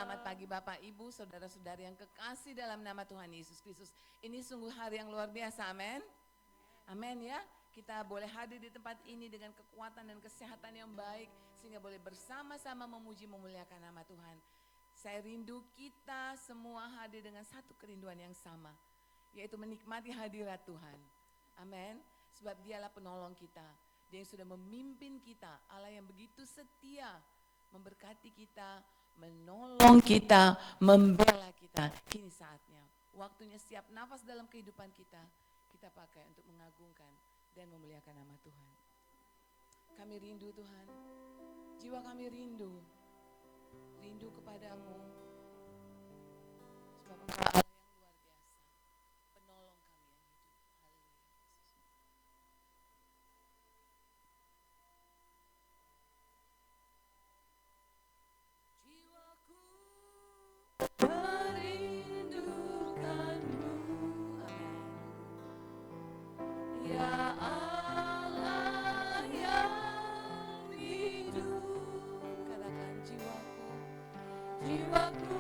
Selamat pagi Bapak, Ibu, Saudara-saudari yang kekasih dalam nama Tuhan Yesus Kristus. Ini sungguh hari yang luar biasa, amin. Amin ya, kita boleh hadir di tempat ini dengan kekuatan dan kesehatan yang baik. Sehingga boleh bersama-sama memuji memuliakan nama Tuhan. Saya rindu kita semua hadir dengan satu kerinduan yang sama. Yaitu menikmati hadirat Tuhan. Amin. Sebab dialah penolong kita. Dia yang sudah memimpin kita, Allah yang begitu setia. Memberkati kita, menolong kita, membela kita. Kini saatnya, waktunya setiap nafas dalam kehidupan kita, kita pakai untuk mengagungkan dan memuliakan nama Tuhan. Kami rindu Tuhan, jiwa kami rindu kepadamu. Sebab Engkau Allah yang luar biasa, penolong kami yang hidup. Jiwaku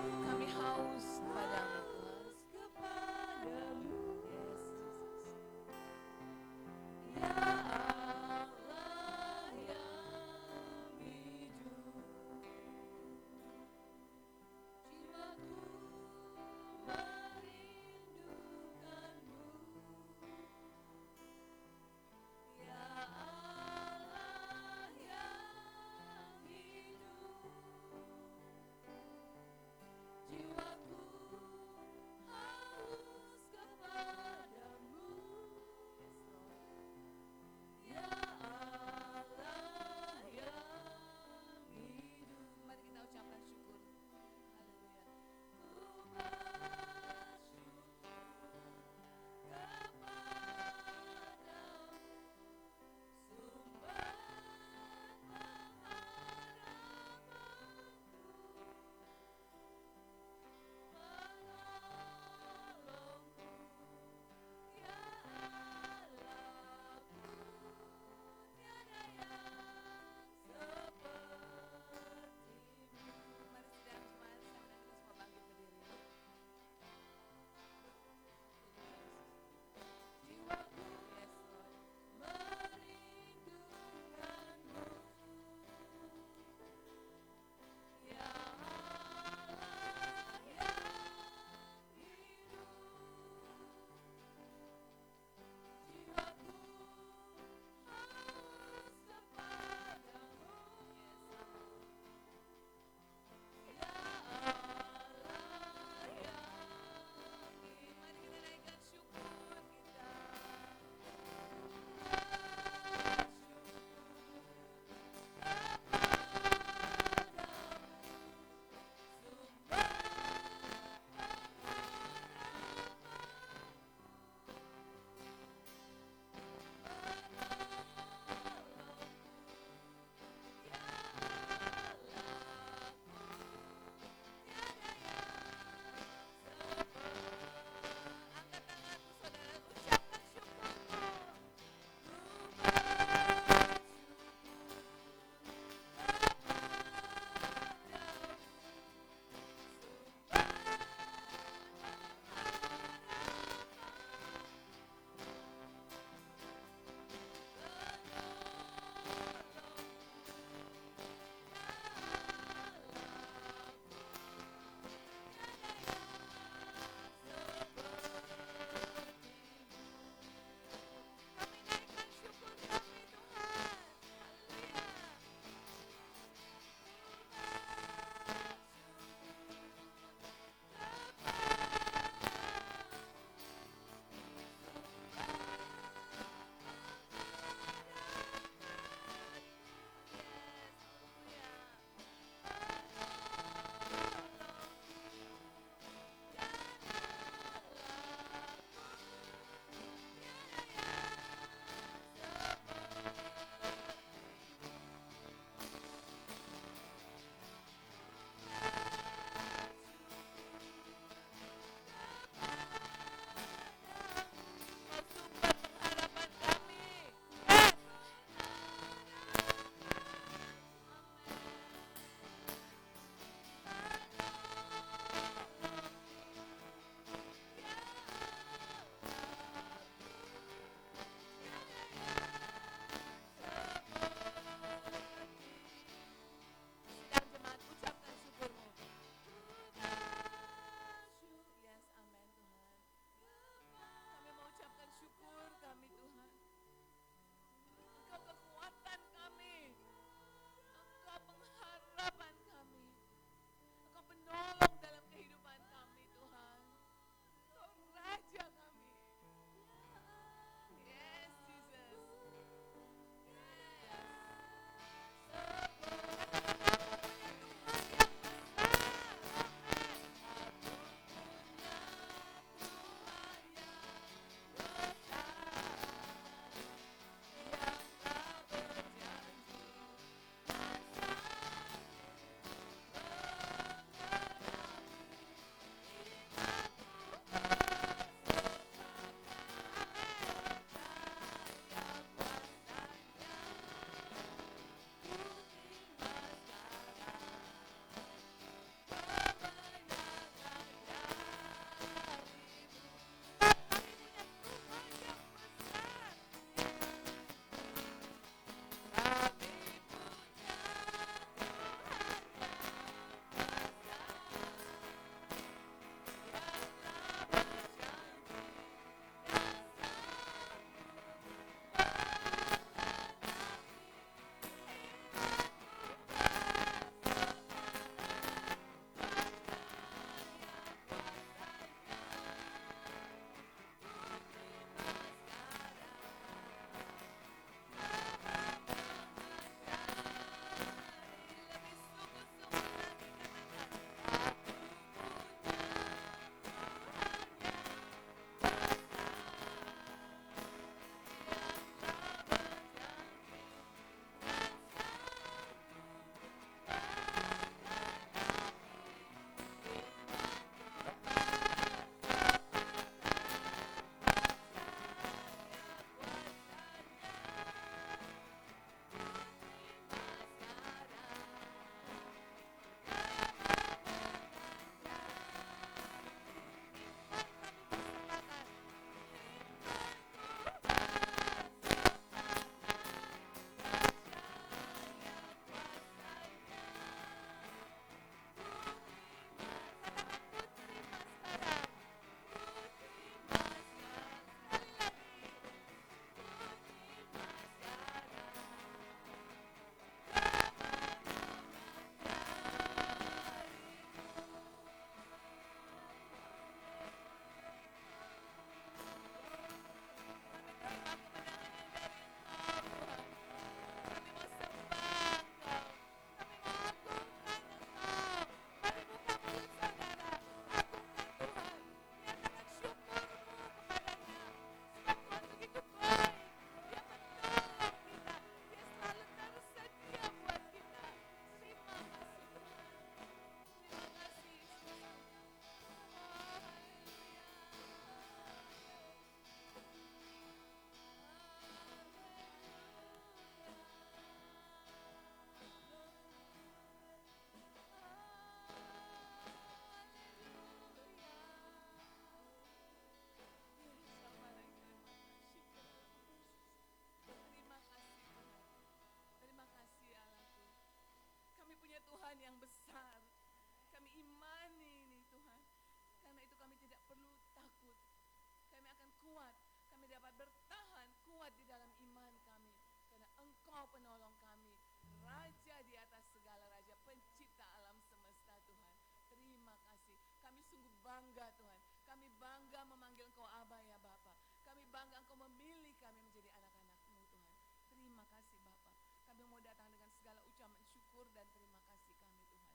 kuat, kami dapat bertahan kuat di dalam iman kami, karena Engkau penolong kami, Raja di atas segala raja, pencipta alam semesta Tuhan. Terima kasih, kami sungguh bangga Tuhan, kami bangga memanggil Engkau Aba ya Bapa, kami bangga Engkau memilih kami menjadi anak-anak-Mu Tuhan. Terima kasih Bapa, kami mau datang dengan segala ucapan syukur dan terima kasih kami Tuhan.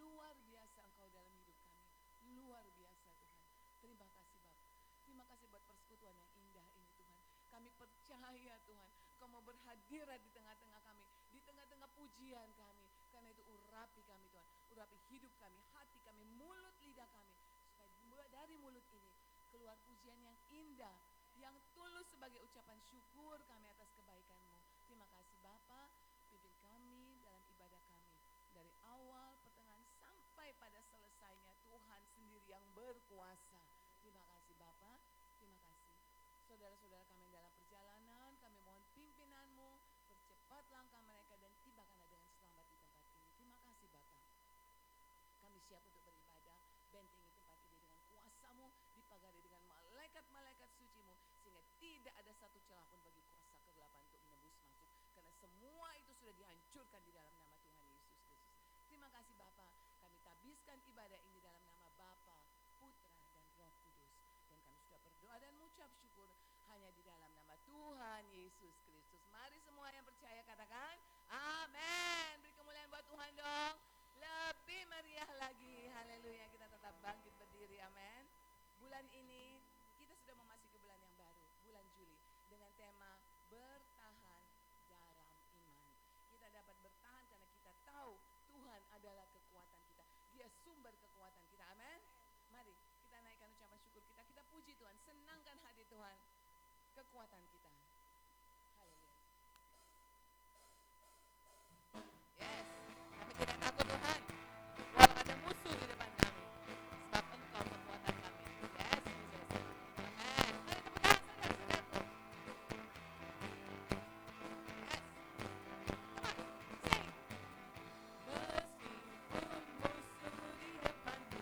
Luar biasa Engkau dalam hidup kami, luar biasa Tuhan. Terima kasih Bapa, terima kasih buat persekutuan yang indah ini Tuhan. Kami percaya Tuhan, Engkau mau berhadirat di tengah-tengah kami, di tengah-tengah pujian kami. Karena itu urapi kami Tuhan, urapi hidup kami, hati kami, mulut lidah kami, supaya dari mulut ini keluar pujian yang indah, yang tulus sebagai ucapan syukur kami atas kebaikan-Mu. Terima kasih Bapa, pimpin kami dalam ibadah kami, dari awal, pertengahan, sampai pada selesainya. Tuhan sendiri yang berkuasa. Terima kasih Bapa, terima kasih. Saudara-saudara kami dalam perjalanan, kami mohon pimpinan-Mu, percepat langkah mereka dan tibakanlah dengan selamat di tempat ini. Terima kasih Bapa. Kami siap untuk beribadah, bentengi tempat ini dengan kuasa-Mu, dipagari dengan malaikat-malaikat suci-Mu, sehingga tidak ada satu celah pun bagi kuasa kegelapan untuk menembus masuk, karena semua itu sudah dihancurkan di dalam nama Tuhan Yesus Kristus. Terima kasih Bapa, kami tabiskan ibadah ini dalam nama Bapa, Putra, dan Roh Kudus, dan kami sudah berdoa dan mengucap syukur hanya di dalam nama Tuhan Yesus Kristus. Mari semua yang percaya katakan amin. Beri kemuliaan buat Tuhan dong. Lebih meriah lagi, haleluya. Kita tetap bangkit berdiri, amin. Bulan ini kita sudah memasuki bulan yang baru, bulan Juli, dengan tema bertahan dalam iman. Kita dapat bertahan karena kita tahu Tuhan adalah kekuatan kita, Dia sumber kekuatan kita, amin. Mari kita naikkan ucapan syukur kita, kita puji Tuhan, senangkan hati Tuhan, kekuatan kita. Haleluya. Yes, kami tidak takut Tuhan, walau ada musuh di depan kami, sebab Engkau kekuatan kami. Yes, Jesus. Amen. Mari tepuk tangan saudara-saudaraku. Yes. Come on, sing. Meskipun musuh di depanku,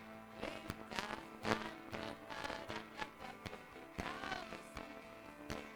rintangan menghadap langkahku, kau bersama.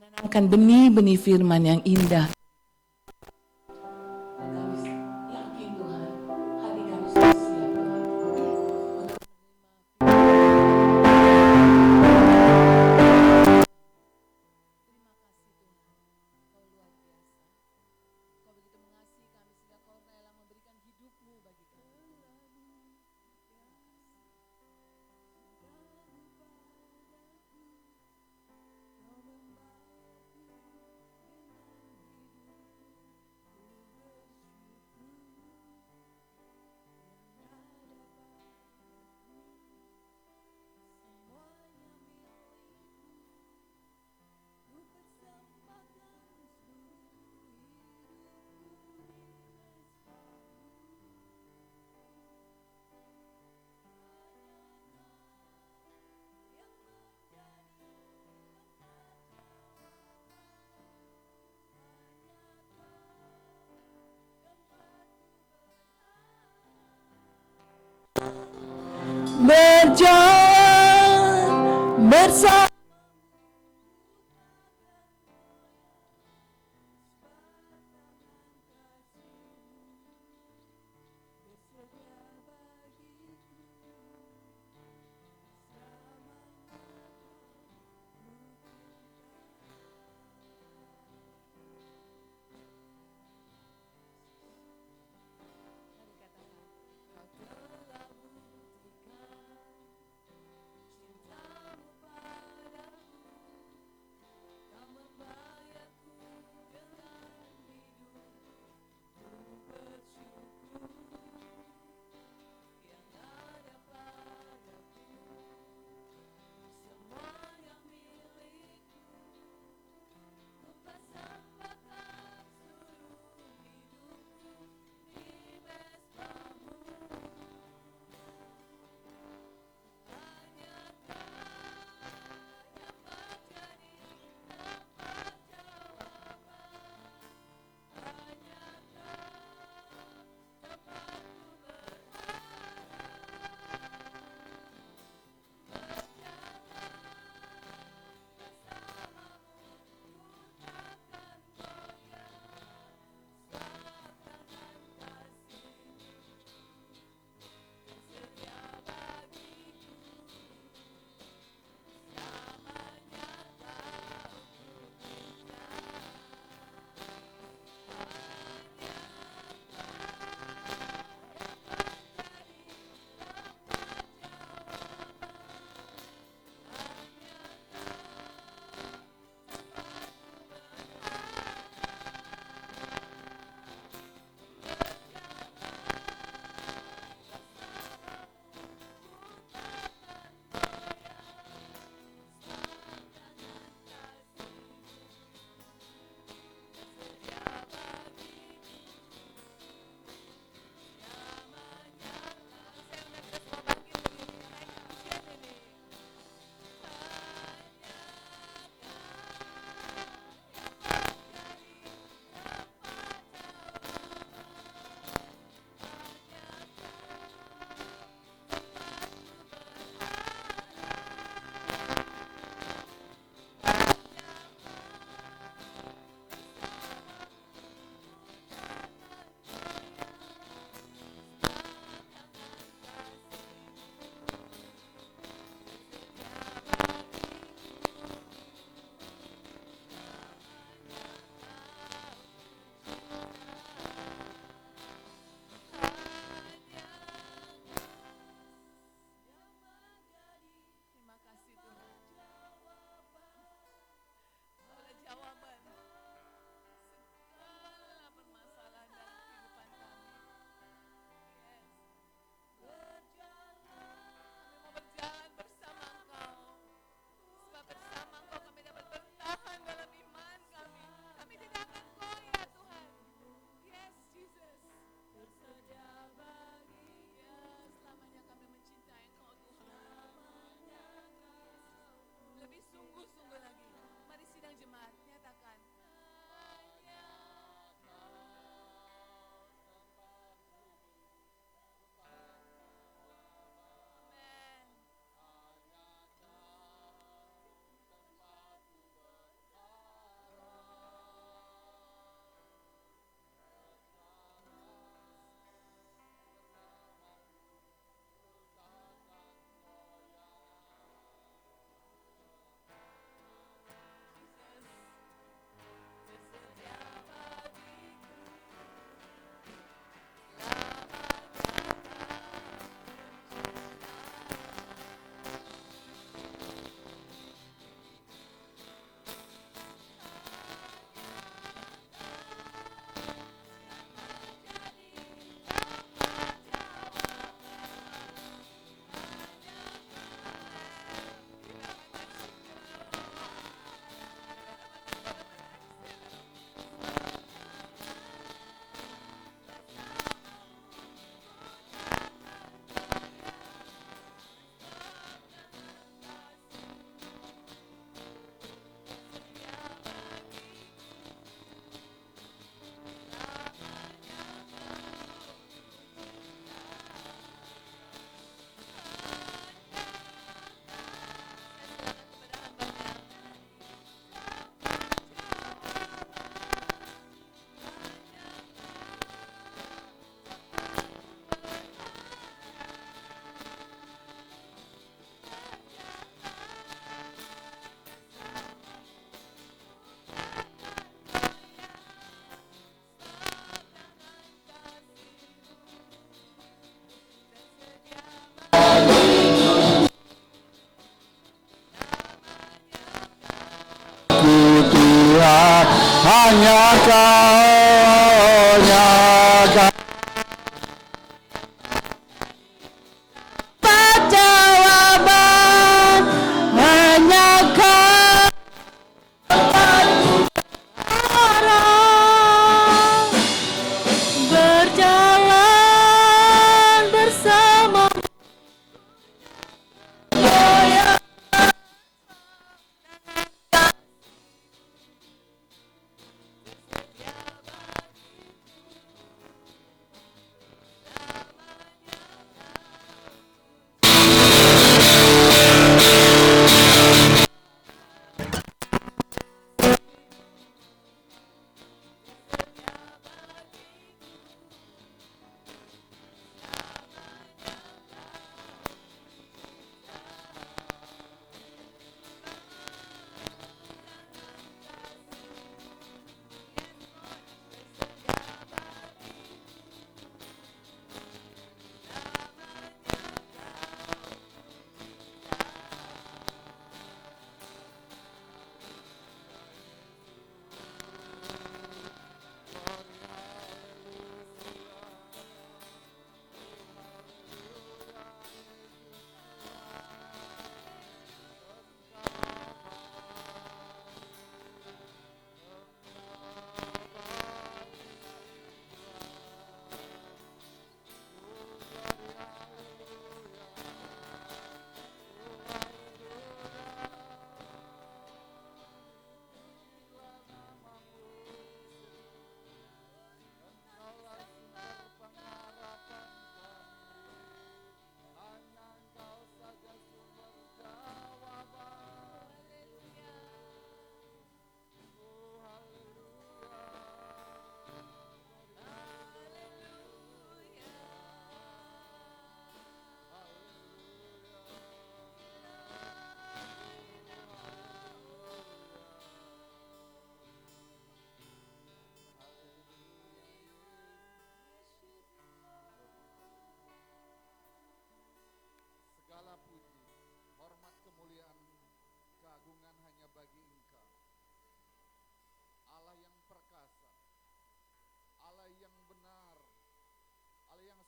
menanamkan benih-benih firman yang indah. Yakin Tuhan, hati kami sudah siap Tuhan. Terima kasih Tuhan, Kau luar biasa. Kau begitu mengasihi kami sehingga Kau rela memberikan hidup-Mu bagi kami. Berjalan bersama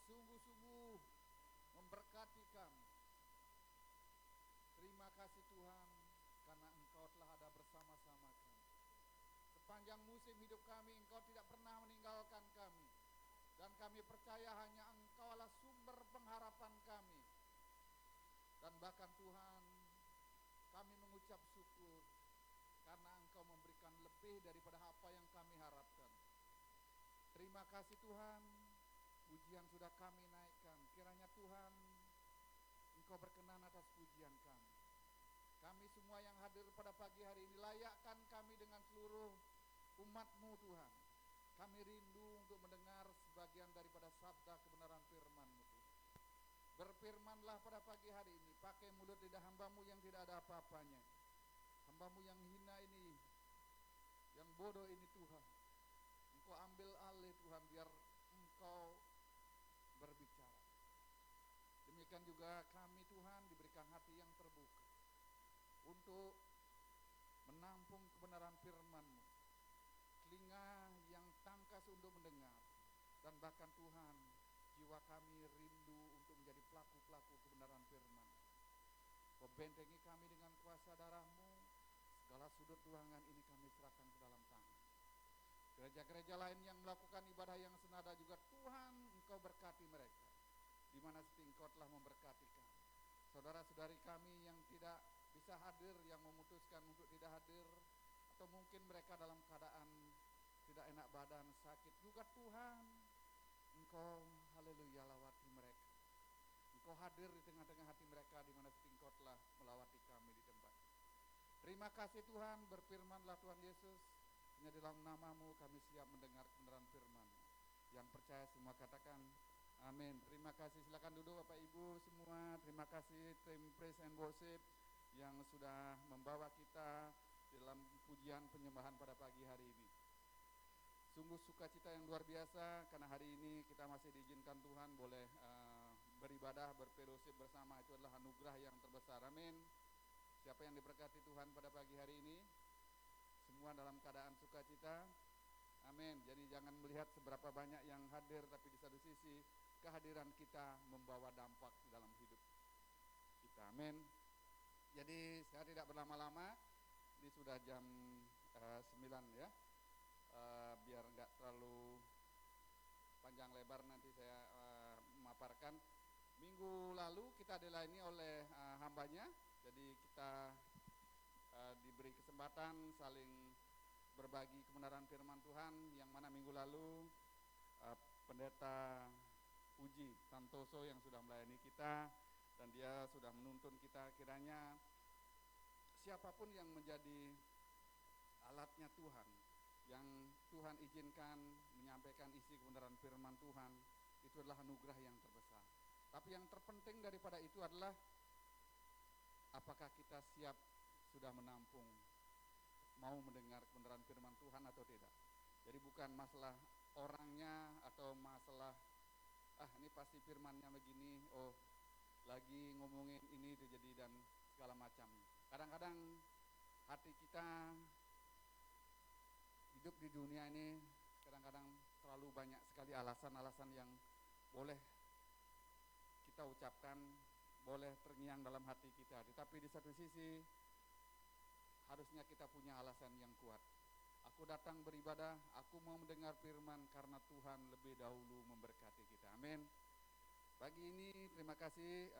sungguh-sungguh memberkati kami. Terima kasih Tuhan, karena Engkau telah ada bersama-sama kami. Sepanjang musim hidup kami, Engkau tidak pernah meninggalkan kami. Dan kami percaya hanya Engkau adalah sumber pengharapan kami. Dan bahkan Tuhan, kami mengucap syukur karena Engkau memberikan lebih daripada apa yang kami harapkan. Terima kasih Tuhan, pujian sudah kami naikkan. Kiranya Tuhan, Engkau berkenan atas pujian kami. Kami semua yang hadir pada pagi hari ini, layakkan kami dengan seluruh umat-Mu Tuhan. Kami rindu untuk mendengar sebagian daripada sabda kebenaran firman-Mu Tuhan. Berfirmanlah pada pagi hari ini, pakai mulut lidah hamba-Mu yang tidak ada apa-apanya. Hamba-Mu yang hina ini, yang bodoh ini Tuhan, Engkau ambil alih Tuhan, biar Engkau berbicara. Demikian juga kami Tuhan diberikan hati yang terbuka untuk menampung kebenaran firman-Mu, telinga yang tangkas untuk mendengar, dan bahkan Tuhan, jiwa kami rindu untuk menjadi pelaku-pelaku kebenaran firman. Kau bentengi kami dengan kuasa darah-Mu, segala sudut ruangan ini kami serahkan ke dalam tangan. Gereja-gereja lain yang melakukan ibadah yang senada juga Tuhan, Engkau berkati mereka, di mana Engkau telah memberkati kami. Saudara-saudari kami yang tidak bisa hadir, yang memutuskan untuk tidak hadir, atau mungkin mereka dalam keadaan tidak enak badan, sakit, juga Tuhan, Engkau haleluya lawati mereka. Engkau hadir di tengah-tengah hati mereka, di mana Engkau telah melawati kami di tempat. Terima kasih Tuhan, berfirmanlah Tuhan Yesus, hanya di dalam nama-Mu kami siap mendengar kebenaran firman. Yang percaya semua katakan amin. Terima kasih, silakan duduk Bapak Ibu semua. Terima kasih tim Praise and Worship yang sudah membawa kita dalam pujian penyembahan pada pagi hari ini. Sungguh sukacita yang luar biasa karena hari ini kita masih diizinkan Tuhan boleh beribadah, berfellowship bersama. Itu adalah anugerah yang terbesar. Amin. Siapa yang diberkati Tuhan pada pagi hari ini? Semua dalam keadaan sukacita. Amin. Jadi jangan melihat seberapa banyak yang hadir, tapi di satu sisi kehadiran kita membawa dampak dalam hidup kita. Amin. Jadi saya tidak berlama-lama. Ini sudah jam 9 ya. Biar enggak terlalu panjang lebar nanti saya memaparkan. Minggu lalu kita dilayani oleh hambanya. Jadi kita diberi kesempatan saling berbagi kebenaran firman Tuhan, yang mana minggu lalu Pendeta Puji Santoso yang sudah melayani kita, dan dia sudah menuntun kita, kiranya siapapun yang menjadi alatnya Tuhan, yang Tuhan izinkan menyampaikan isi kebenaran firman Tuhan, itu adalah anugerah yang terbesar. Tapi yang terpenting daripada itu adalah apakah kita siap sudah menampung, mau mendengar kebenaran firman Tuhan atau tidak. Jadi bukan masalah orangnya atau masalah ini pasti firmannya begini, lagi ngomongin ini itu jadi dan segala macam. Kadang-kadang hati kita hidup di dunia ini kadang-kadang terlalu banyak sekali alasan-alasan yang boleh kita ucapkan, boleh terngiang dalam hati kita. Tetapi di satu sisi harusnya kita punya alasan yang kuat. Aku datang beribadah, aku mau mendengar firman karena Tuhan lebih dahulu memberkati kita. Amin. Pagi ini terima kasih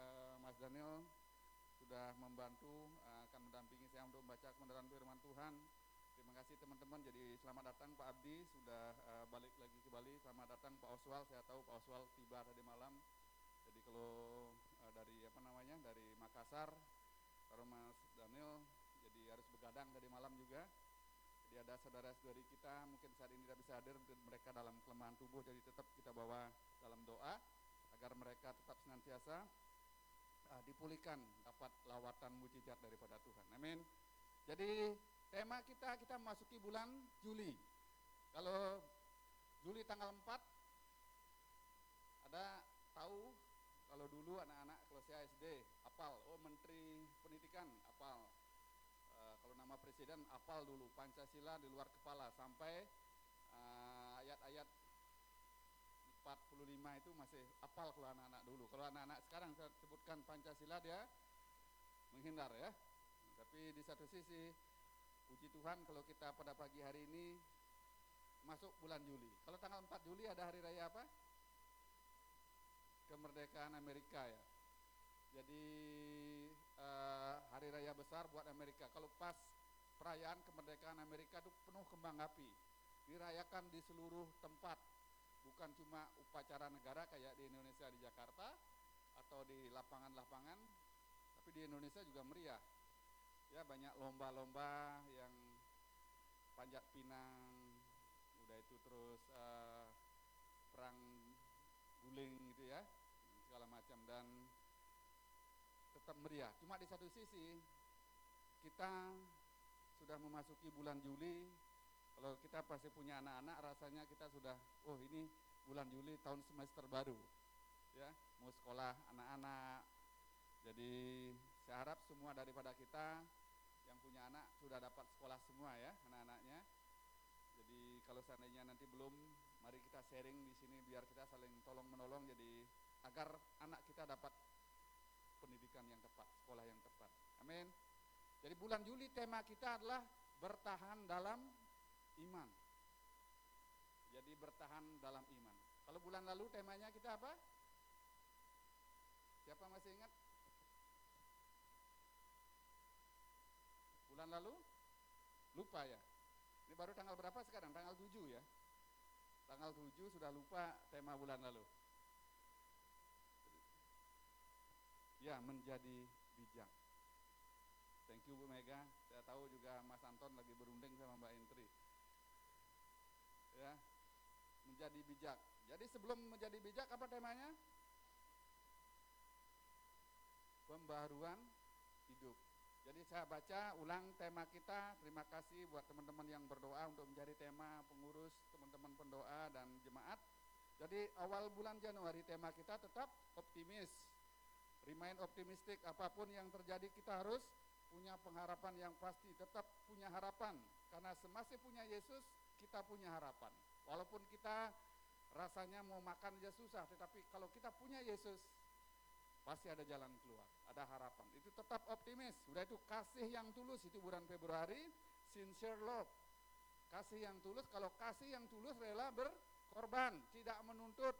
Mas Daniel sudah membantu, akan mendampingi saya untuk membaca kebenaran firman Tuhan. Terima kasih teman-teman. Jadi selamat datang Pak Abdi, sudah balik lagi ke Bali. Selamat datang Pak Oswal, saya tahu Pak Oswal tiba tadi malam. Jadi kalau dari Makassar, kalau Mas Daniel jadi harus begadang tadi malam juga. Jadi ada saudara-saudari kita mungkin saat ini tidak bisa hadir, mereka dalam kelemahan tubuh, jadi tetap kita bawa dalam doa agar mereka tetap senantiasa dipulihkan, dapat lawatan mujizat daripada Tuhan. Amin. Jadi tema kita memasuki bulan Juli. Kalau Juli tanggal 4 ada tahu, kalau dulu anak-anak, kalau saya SD hafal, Menteri Pendidikan hafal, kalau nama presiden hafal dulu, Pancasila di luar kepala sampai ayat-ayat 45 45 itu masih apal kalau anak-anak dulu. Kalau anak-anak sekarang saya sebutkan Pancasila dia menghindar ya. Tapi di satu sisi puji Tuhan kalau kita pada pagi hari ini masuk bulan Juli. Kalau tanggal 4 Juli ada hari raya apa? Kemerdekaan Amerika ya. Jadi hari raya besar buat Amerika. Kalau pas perayaan kemerdekaan Amerika itu penuh kembang api. Dirayakan di seluruh tempat. Bukan cuma upacara negara kayak di Indonesia di Jakarta atau di lapangan-lapangan, tapi di Indonesia juga meriah. Ya, banyak lomba-lomba yang panjat pinang, udah itu terus perang guling gitu ya, segala macam, dan tetap meriah. Cuma di satu sisi kita sudah memasuki bulan Juli. Kalau kita pasti punya anak-anak, rasanya kita sudah, oh ini bulan Juli tahun semester baru, ya, mau sekolah anak-anak. Jadi saya harap semua daripada kita yang punya anak sudah dapat sekolah semua ya, anak-anaknya. Jadi kalau seandainya nanti belum, mari kita sharing di sini biar kita saling tolong menolong, jadi agar anak kita dapat pendidikan yang tepat, sekolah yang tepat. Amin. Jadi bulan Juli tema kita adalah bertahan dalam iman. Jadi bertahan dalam iman. Kalau bulan lalu temanya kita apa? Siapa masih ingat? Bulan lalu? Lupa ya? Ini baru tanggal berapa sekarang? Tanggal 7 ya? Tanggal 7 sudah lupa tema bulan lalu. Ya, menjadi bijak. Thank you Bu Mega. Saya tahu juga Mas Anton lagi berunding sama Mbak Intri. Ya, menjadi bijak. Jadi sebelum menjadi bijak apa temanya? Pembaharuan hidup. Jadi saya baca ulang tema kita. Terima kasih buat teman-teman yang berdoa untuk menjadi tema pengurus, teman-teman pendoa dan jemaat. Jadi awal bulan Januari tema kita tetap optimis. Remain optimistic, apapun yang terjadi kita harus punya pengharapan yang pasti, tetap punya harapan. Karena semasih punya Yesus, kita punya harapan. Walaupun kita rasanya mau makan aja susah, tetapi kalau kita punya Yesus, pasti ada jalan keluar, ada harapan. Itu tetap optimis. Sudah itu kasih yang tulus, itu bulan Februari, sincere love. Kasih yang tulus, kalau kasih yang tulus rela berkorban, tidak menuntut.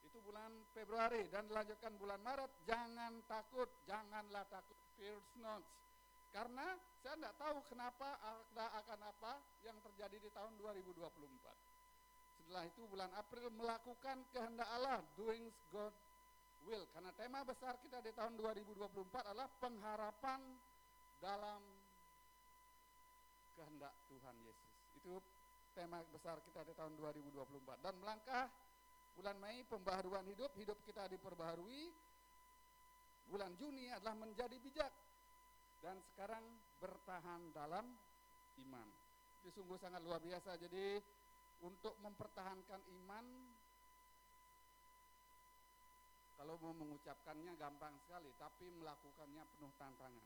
Itu bulan Februari. Dan dilanjutkan bulan Maret, jangan takut, janganlah takut, fear not. Karena saya tidak tahu kenapa akan apa yang terjadi di tahun 2024. Setelah itu bulan April melakukan kehendak Allah, doing God will. Karena tema besar kita di tahun 2024 adalah pengharapan dalam kehendak Tuhan Yesus. Itu tema besar kita di tahun 2024. Dan melangkah bulan Mei pembaharuan hidup, hidup kita diperbaharui. Bulan Juni adalah menjadi bijak. Dan sekarang bertahan dalam iman. Itu sungguh sangat luar biasa. Jadi untuk mempertahankan iman, kalau mau mengucapkannya gampang sekali, tapi melakukannya penuh tantangan.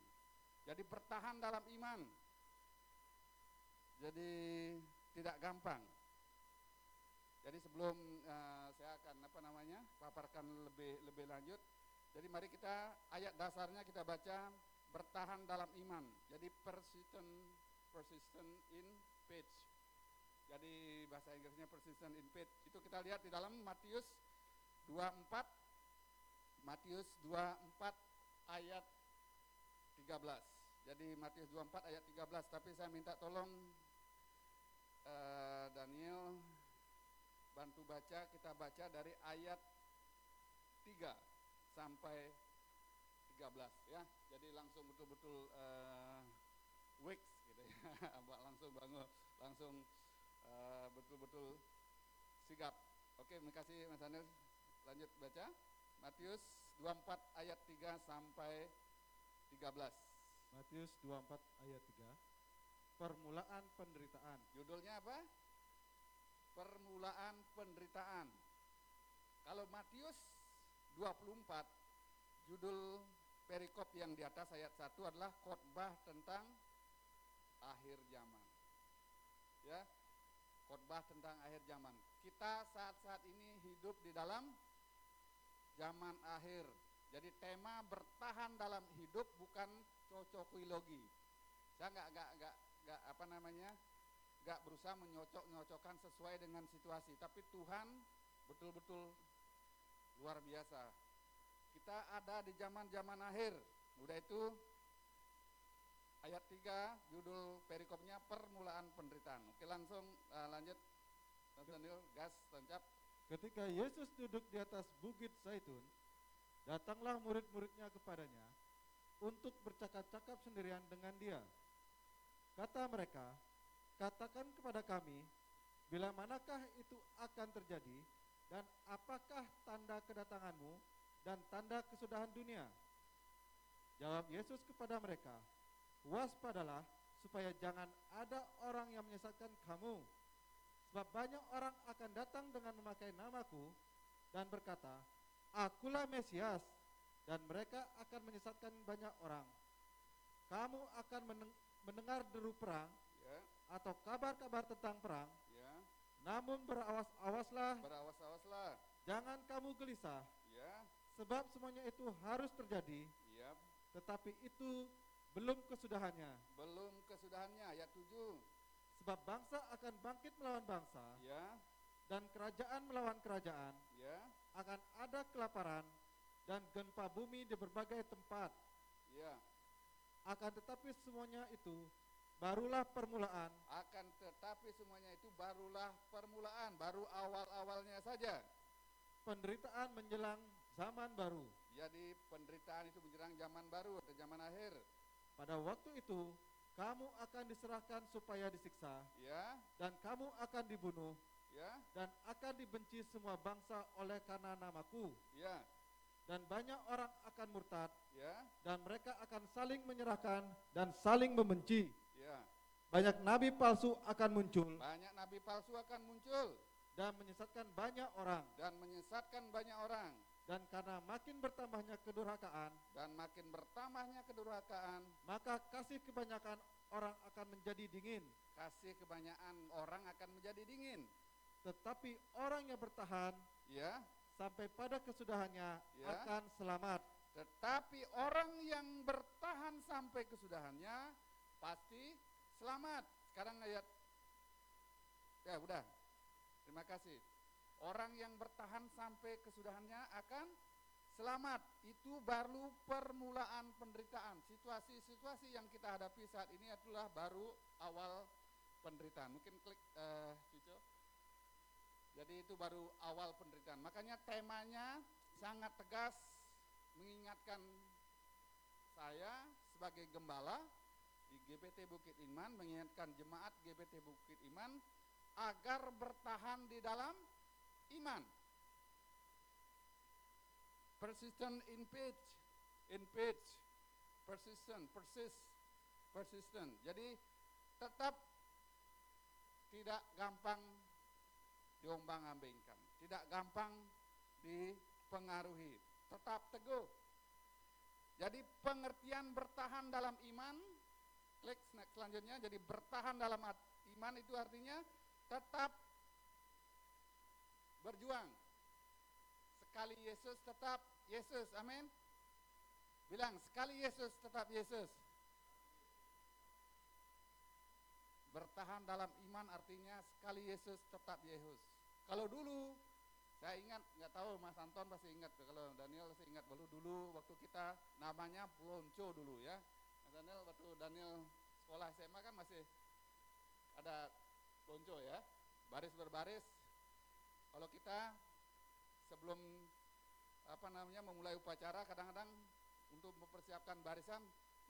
Jadi bertahan dalam iman. Jadi tidak gampang. Jadi sebelum saya akan paparkan lebih lanjut. Jadi mari kita ayat dasarnya kita baca. Bertahan dalam iman. Jadi persistent in faith. Jadi bahasa Inggrisnya persistent in faith. Itu kita lihat di dalam Matius 24. Matius 24 ayat 13. Jadi Matius 24 ayat 13. Tapi saya minta tolong Daniel bantu baca. Kita baca dari ayat 3 sampai 13 ya. Jadi langsung betul-betul wakes gitu ya. Langsung bangun, langsung betul-betul sigap. Oke, terima kasih Mas Anil. Lanjut baca. Matius 24 ayat 3 sampai 13. Matius 24 ayat 3. Permulaan penderitaan. Judulnya apa? Permulaan penderitaan. Kalau Matius 24, judul perikop yang di atas ayat 1 adalah khotbah tentang akhir zaman. Ya, khotbah tentang akhir zaman. kita saat-saat ini hidup di dalam zaman akhir. Jadi tema bertahan dalam hidup bukan cocokilogi. Saya nggak berusaha menyocok-nyocokkan sesuai dengan situasi, tapi Tuhan betul-betul luar biasa. Kita ada di zaman-zaman akhir. Udah itu ayat 3 judul perikopnya permulaan penderitaan. Oke, langsung lanjut. Daniel, gas, tancap. Ketika Yesus duduk di atas bukit Zaitun, datanglah murid-muridnya kepadanya untuk bercakap-cakap sendirian dengan dia. Kata mereka, katakan kepada kami, bila manakah itu akan terjadi, dan apakah tanda kedatanganmu dan tanda kesudahan dunia? Jawab Yesus kepada mereka, waspadalah supaya jangan ada orang yang menyesatkan kamu. Sebab banyak orang akan datang dengan memakai namaku dan berkata, akulah Mesias, dan mereka akan menyesatkan banyak orang. Kamu akan mendengar deru perang, Ya, atau kabar-kabar tentang perang, ya. namun berawas-awaslah, Berawas-awaslah. jangan kamu gelisah, Ya, sebab semuanya itu harus terjadi, ya. tetapi itu belum kesudahannya. Belum kesudahannya. Ayat 7. Sebab bangsa akan bangkit melawan bangsa, Ya, dan kerajaan melawan kerajaan. ya, Akan ada kelaparan dan gempa bumi di berbagai tempat. ya. Akan tetapi semuanya itu barulah permulaan. Akan tetapi semuanya itu barulah permulaan, baru awal-awalnya saja. Penderitaan menjelang zaman baru. Jadi penderitaan itu menjelang zaman baru atau zaman akhir. Pada waktu itu kamu akan diserahkan supaya disiksa, Ya, dan kamu akan dibunuh, ya, dan akan dibenci semua bangsa oleh karena namaku. ya, Dan banyak orang akan murtad, ya, dan mereka akan saling menyerahkan dan saling membenci. ya. Banyak nabi palsu akan muncul Banyak nabi palsu akan muncul dan menyesatkan banyak orang. dan menyesatkan banyak orang. Dan karena makin bertambahnya kedurhakaan, Dan makin bertambahnya kedurhakaan, maka kasih kebanyakan orang akan menjadi dingin. kasih kebanyakan orang akan menjadi dingin. Tetapi orang yang bertahan Ya, sampai pada kesudahannya Ya. akan selamat. tetapi orang yang bertahan sampai kesudahannya pasti selamat. Sekarang ayat, ya udah, terima kasih. Orang yang bertahan sampai kesudahannya akan selamat. Itu baru permulaan penderitaan. Situasi-situasi yang kita hadapi saat ini adalah baru awal penderitaan. Mungkin klik Cico. Jadi itu baru awal penderitaan. Makanya temanya sangat tegas mengingatkan saya sebagai gembala di GPT Bukit Iman, mengingatkan jemaat GPT Bukit Iman agar bertahan di dalam iman. Persistent in faith, persistent. Jadi tetap tidak gampang diombang-ambingkan, tidak gampang dipengaruhi, tetap teguh. Jadi pengertian bertahan dalam iman, klik selanjutnya. Jadi bertahan dalam iman itu artinya tetap berjuang. Sekali Yesus tetap Yesus, amin. Bilang, sekali Yesus tetap Yesus. Bertahan dalam iman artinya sekali Yesus tetap Yesus. Kalau dulu, saya ingat, nggak tahu Mas Anton pasti ingat, kalau Daniel pasti ingat, dulu waktu kita namanya pelonco dulu ya. Mas Daniel, waktu Daniel sekolah SMA kan masih ada pelonco ya, baris berbaris. Kalau kita sebelum memulai upacara, kadang-kadang untuk mempersiapkan barisan,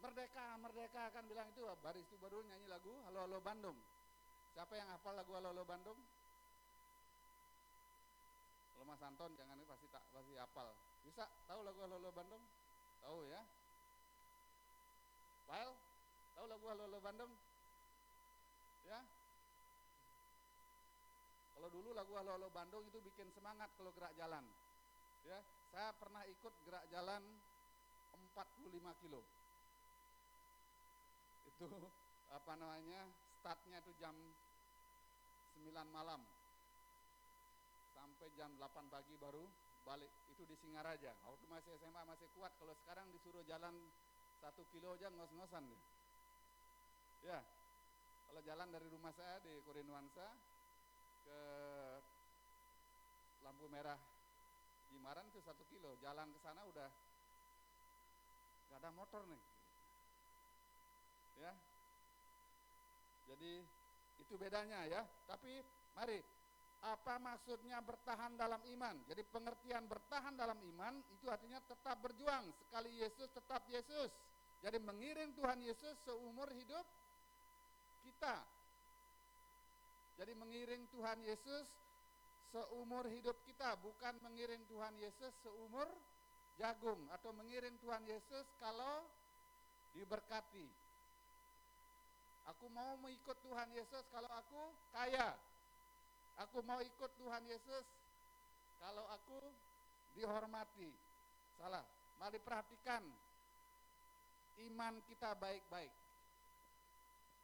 merdeka, merdeka kan bilang itu, baris itu baru nyanyi lagu Halo Halo Bandung. Siapa yang hafal lagu Halo Halo Bandung? Kalau Mas Anton jangan pasti hafal. Bisa tahu lagu Halo Halo Bandung? Tahu ya? Wael, tahu lagu Halo Halo Bandung? Ya? Kalau dulu lagu Halo Halo Bandung itu bikin semangat kalau gerak jalan. Ya, saya pernah ikut gerak jalan 45 kilo. Itu startnya itu jam 9 malam. sampai jam 8 pagi baru balik. Itu di Singaraja. Waktu masih SMA masih kuat, kalau sekarang disuruh jalan 1 kilo aja ngos-ngosan deh. Ya, kalau jalan dari rumah saya di Kurinuansa ke lampu merah Jimaran itu 1 kilo, jalan ke sana udah gak ada motor nih. Ya, jadi itu bedanya ya. Tapi mari, apa maksudnya bertahan dalam iman? Jadi pengertian bertahan dalam iman itu artinya tetap berjuang. Sekali Yesus tetap Yesus. Jadi mengiring Tuhan Yesus seumur hidup kita. Jadi mengiring Tuhan Yesus seumur hidup kita, bukan mengiring Tuhan Yesus seumur jagung, atau mengiring Tuhan Yesus kalau diberkati. Aku mau mengikut Tuhan Yesus kalau aku kaya. Aku mau ikut Tuhan Yesus kalau aku dihormati. Salah. Mari perhatikan iman kita baik-baik.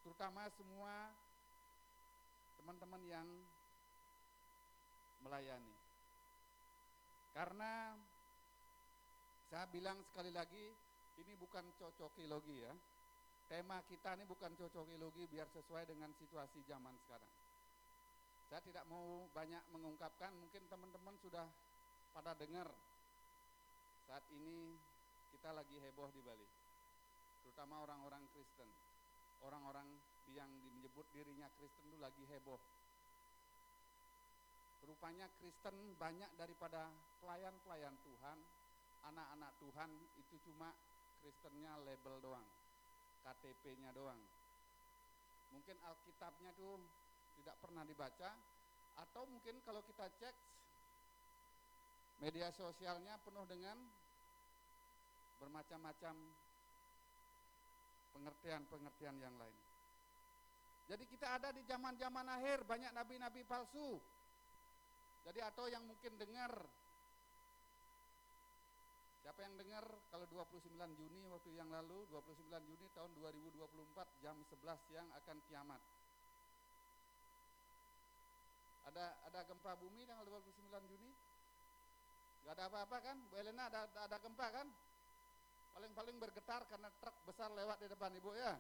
Terutama semua teman-teman yang melayani. Karena saya bilang sekali lagi, ini bukan cocokilogi ya. Tema kita ini bukan cocokilogi biar sesuai dengan situasi zaman sekarang. Saya tidak mau banyak mengungkapkan, mungkin teman-teman sudah pada dengar. Saat ini kita lagi heboh di Bali. Terutama orang-orang Kristen. Orang-orang yang menyebut dirinya Kristen itu lagi heboh. Rupanya Kristen banyak daripada pelayan-pelayan Tuhan, anak-anak Tuhan itu cuma Kristennya label doang, KTP-nya doang. Mungkin Alkitabnya tuh tidak pernah dibaca, atau mungkin kalau kita cek media sosialnya penuh dengan bermacam-macam pengertian-pengertian yang lain. Jadi kita ada di zaman-zaman akhir, banyak nabi-nabi palsu. Jadi atau yang mungkin dengar, siapa yang dengar kalau 29 Juni waktu yang lalu, 29 Juni tahun 2024 jam 11 siang akan kiamat. Ada gempa bumi tanggal 29 Juni? Gak ada apa-apa kan? Bu Elena, ada gempa kan? Paling-paling bergetar karena truk besar lewat di depan ibu ya.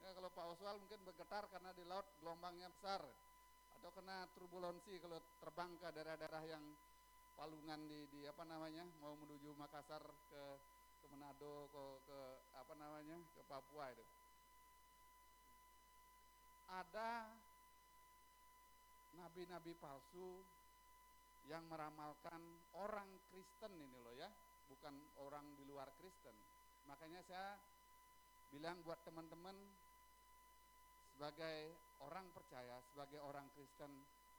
Ya kalau Pak Oswald mungkin bergetar karena di laut gelombangnya besar. Atau kena turbulensi kalau terbang ke daerah-daerah yang palungan di apa namanya, mau menuju Makassar ke Manado, ke apa namanya, ke Papua itu. Ada nabi-nabi palsu yang meramalkan orang Kristen ini loh ya, bukan orang di luar Kristen. Makanya saya bilang buat teman-teman, sebagai orang percaya, sebagai orang Kristen,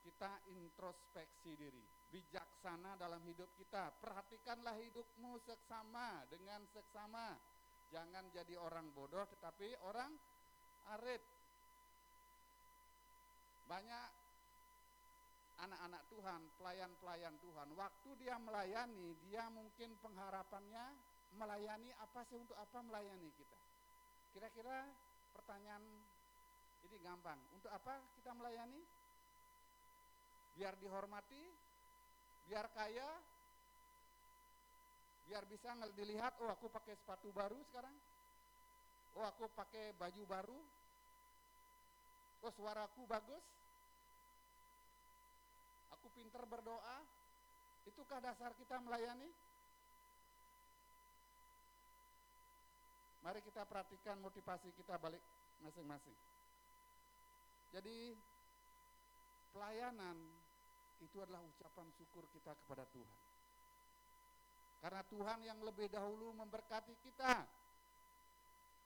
kita introspeksi diri, bijaksana dalam hidup kita. Perhatikanlah hidupmu seksama dengan seksama. Jangan jadi orang bodoh tetapi orang arif. Banyak anak-anak Tuhan, pelayan-pelayan Tuhan, waktu dia melayani, dia mungkin pengharapannya melayani apa sih, untuk apa melayani kita? Kira-kira pertanyaan ini gampang, untuk apa kita melayani? Biar dihormati, biar kaya, biar bisa dilihat, oh aku pakai sepatu baru sekarang, oh aku pakai baju baru, oh suaraku bagus, aku pintar berdoa. Itukah dasar kita melayani? Mari kita perhatikan motivasi kita balik masing-masing. Jadi pelayanan itu adalah ucapan syukur kita kepada Tuhan. Karena Tuhan yang lebih dahulu memberkati kita.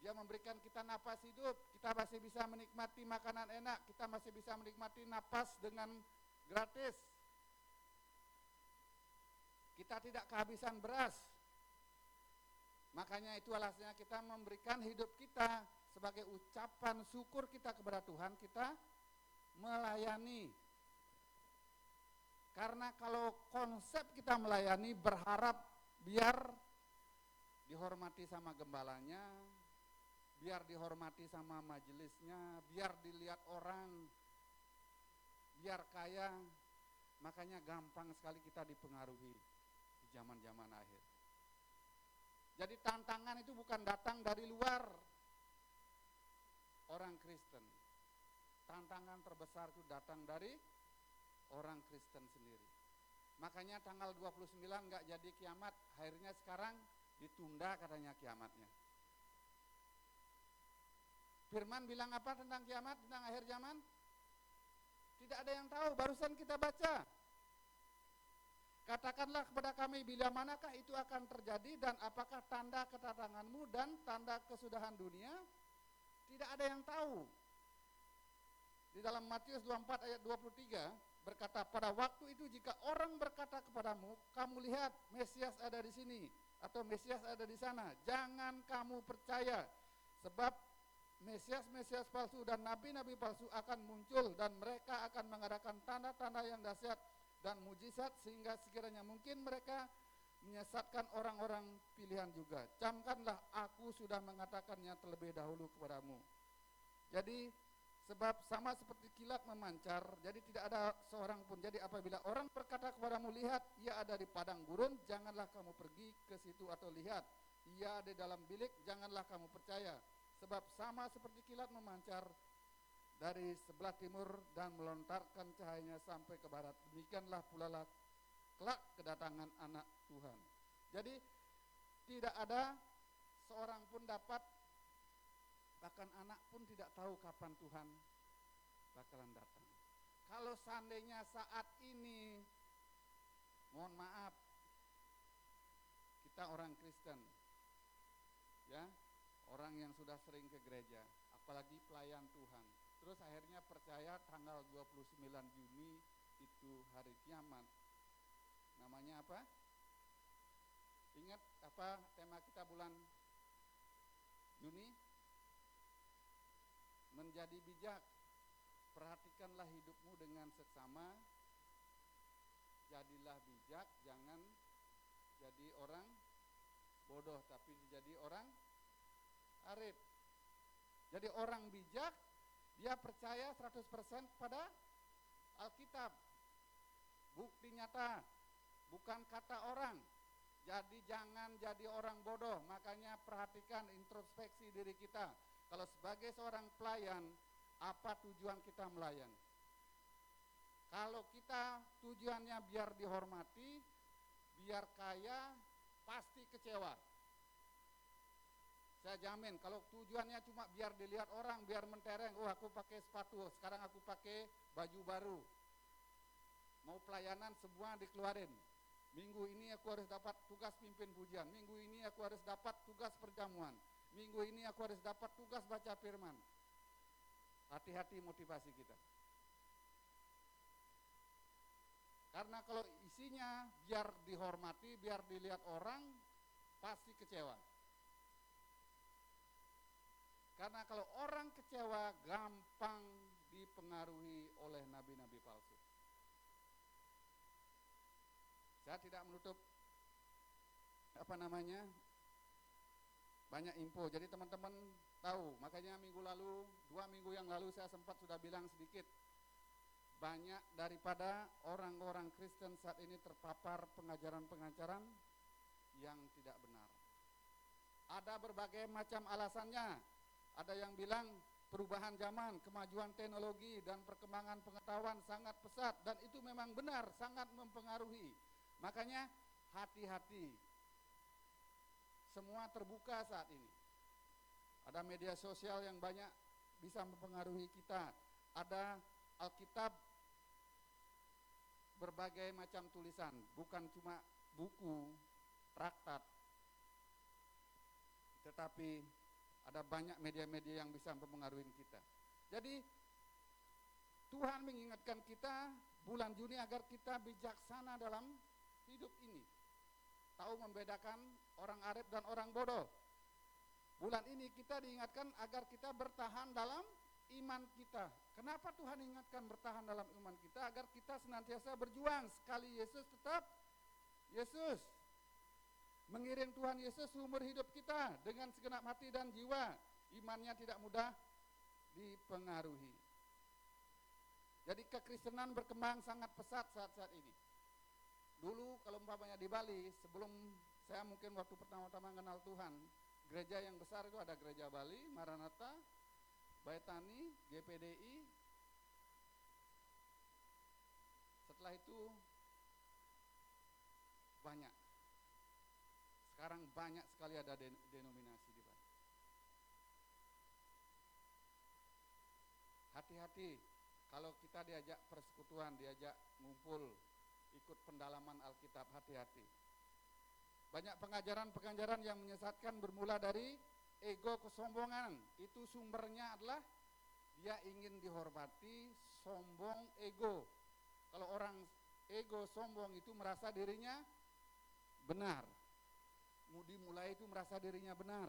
Dia memberikan kita napas hidup, kita masih bisa menikmati makanan enak, kita masih bisa menikmati napas dengan gratis. Kita tidak kehabisan beras. Makanya itu alasannya kita memberikan hidup kita sebagai ucapan syukur kita kepada Tuhan, kita melayani. Karena kalau konsep kita melayani berharap biar dihormati sama gembalanya, biar dihormati sama majelisnya, biar dilihat orang, biar kaya, Makanya gampang sekali kita dipengaruhi di zaman-zaman akhir. Jadi tantangan itu bukan datang dari luar orang Kristen. Tantangan terbesar itu datang dari orang Kristen sendiri. Makanya tanggal 29 nggak jadi kiamat, akhirnya sekarang ditunda katanya kiamatnya. Firman bilang apa tentang kiamat, tentang akhir zaman? Tidak ada yang tahu, barusan kita baca. Katakanlah kepada kami bila manakah itu akan terjadi dan apakah tanda kedatanganmu dan tanda kesudahan dunia? Tidak ada yang tahu. Di dalam Matius 24 ayat 23 berkata, pada waktu itu jika orang berkata kepadamu, kamu lihat Mesias ada di sini atau Mesias ada di sana, jangan kamu percaya, sebab Mesias palsu dan nabi-nabi palsu akan muncul dan mereka akan mengadakan tanda-tanda yang dahsyat dan mujizat sehingga sekiranya mungkin mereka menyesatkan orang-orang pilihan juga. Camkanlah, aku sudah mengatakannya terlebih dahulu kepadamu. Jadi sebab sama seperti kilat memancar, jadi tidak ada seorang pun. Jadi apabila orang berkata kepadamu, lihat ia ada di padang gurun, janganlah kamu pergi ke situ, atau lihat ia ada di dalam bilik, janganlah kamu percaya. Sebab sama seperti kilat memancar dari sebelah timur dan melontarkan cahayanya sampai ke barat, demikianlah pula kelak kedatangan anak Tuhan. Jadi tidak ada seorang pun dapat, bahkan anak pun tidak tahu kapan Tuhan bakalan datang. Kalau seandainya saat ini, mohon maaf, kita orang Kristen, ya, orang yang sudah sering ke gereja, apalagi pelayan Tuhan, terus akhirnya percaya tanggal 29 Juni itu hari kiamat. Namanya apa? Ingat apa tema kita bulan Juni? Menjadi bijak. Perhatikanlah hidupmu dengan seksama. Jadilah bijak, jangan jadi orang bodoh, tapi jadi orang arif. Jadi orang bijak, dia percaya 100% pada Alkitab. Bukti nyata, bukan kata orang. Jadi jangan jadi orang bodoh. Makanya perhatikan, introspeksi diri kita. Kalau sebagai seorang pelayan, apa tujuan kita melayani? Kalau kita tujuannya biar dihormati, biar kaya, pasti kecewa. Saya jamin kalau tujuannya cuma biar dilihat orang, biar mentereng, oh aku pakai sepatu, sekarang aku pakai baju baru. Mau pelayanan semua dikeluarin. Minggu ini aku harus dapat tugas pimpin pujian, minggu ini aku harus dapat tugas perjamuan, minggu ini aku harus dapat tugas baca firman. Hati-hati motivasi kita. Karena kalau isinya biar dihormati, biar dilihat orang, pasti kecewa. Karena kalau orang kecewa, gampang dipengaruhi oleh nabi-nabi palsu. Saya tidak menutup banyak info. Jadi teman-teman tahu, makanya minggu lalu, 2 minggu yang lalu saya sempat sudah bilang sedikit. Banyak daripada orang-orang Kristen saat ini terpapar pengajaran-pengajaran yang tidak benar. Ada berbagai macam alasannya. Ada yang bilang perubahan zaman, kemajuan teknologi dan perkembangan pengetahuan sangat pesat, dan itu memang benar, sangat mempengaruhi. Makanya hati-hati. Semua terbuka saat ini. Ada media sosial yang banyak bisa mempengaruhi kita. Ada Alkitab, berbagai macam tulisan, bukan cuma buku, traktat, tetapi ada banyak media-media yang bisa mempengaruhi kita. Jadi Tuhan mengingatkan kita bulan Juni agar kita bijaksana dalam hidup ini. Tahu membedakan orang arif dan orang bodoh. Bulan ini kita diingatkan agar kita bertahan dalam iman kita. Kenapa Tuhan ingatkan bertahan dalam iman kita? Agar kita senantiasa berjuang. Sekali Yesus tetap Yesus. Mengiring Tuhan Yesus seumur hidup kita dengan segenap hati dan jiwa. Imannya tidak mudah dipengaruhi. Jadi kekristenan berkembang sangat pesat saat-saat ini. Dulu kalau umpamanya di Bali, sebelum saya mungkin waktu pertama-tama kenal Tuhan, gereja yang besar itu ada gereja Bali, Maranatha, Baitani, GPDI. Setelah itu banyak. Sekarang banyak sekali ada denominasi di Bali. Hati-hati kalau kita diajak persekutuan, diajak ngumpul, ikut pendalaman Alkitab, hati-hati. Banyak pengajaran-pengajaran yang menyesatkan bermula dari ego, kesombongan. Itu sumbernya adalah dia ingin dihormati, sombong, ego. Kalau orang ego, sombong itu merasa dirinya benar. Dimulai itu merasa dirinya benar.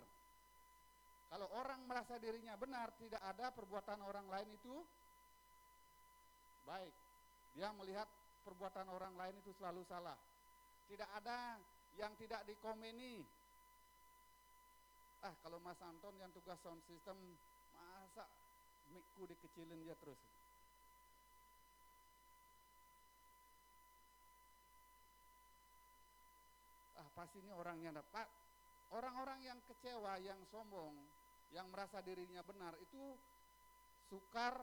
Kalau orang merasa dirinya benar, tidak ada perbuatan orang lain itu baik. Dia melihat perbuatan orang lain itu selalu salah. Tidak ada yang tidak dikomeni. Kalau Mas Anton yang tugas sound system, masa mic-ku dikecilin dia terus. Pasti ini orangnya dapat. Orang-orang yang kecewa, yang sombong, yang merasa dirinya benar itu sukar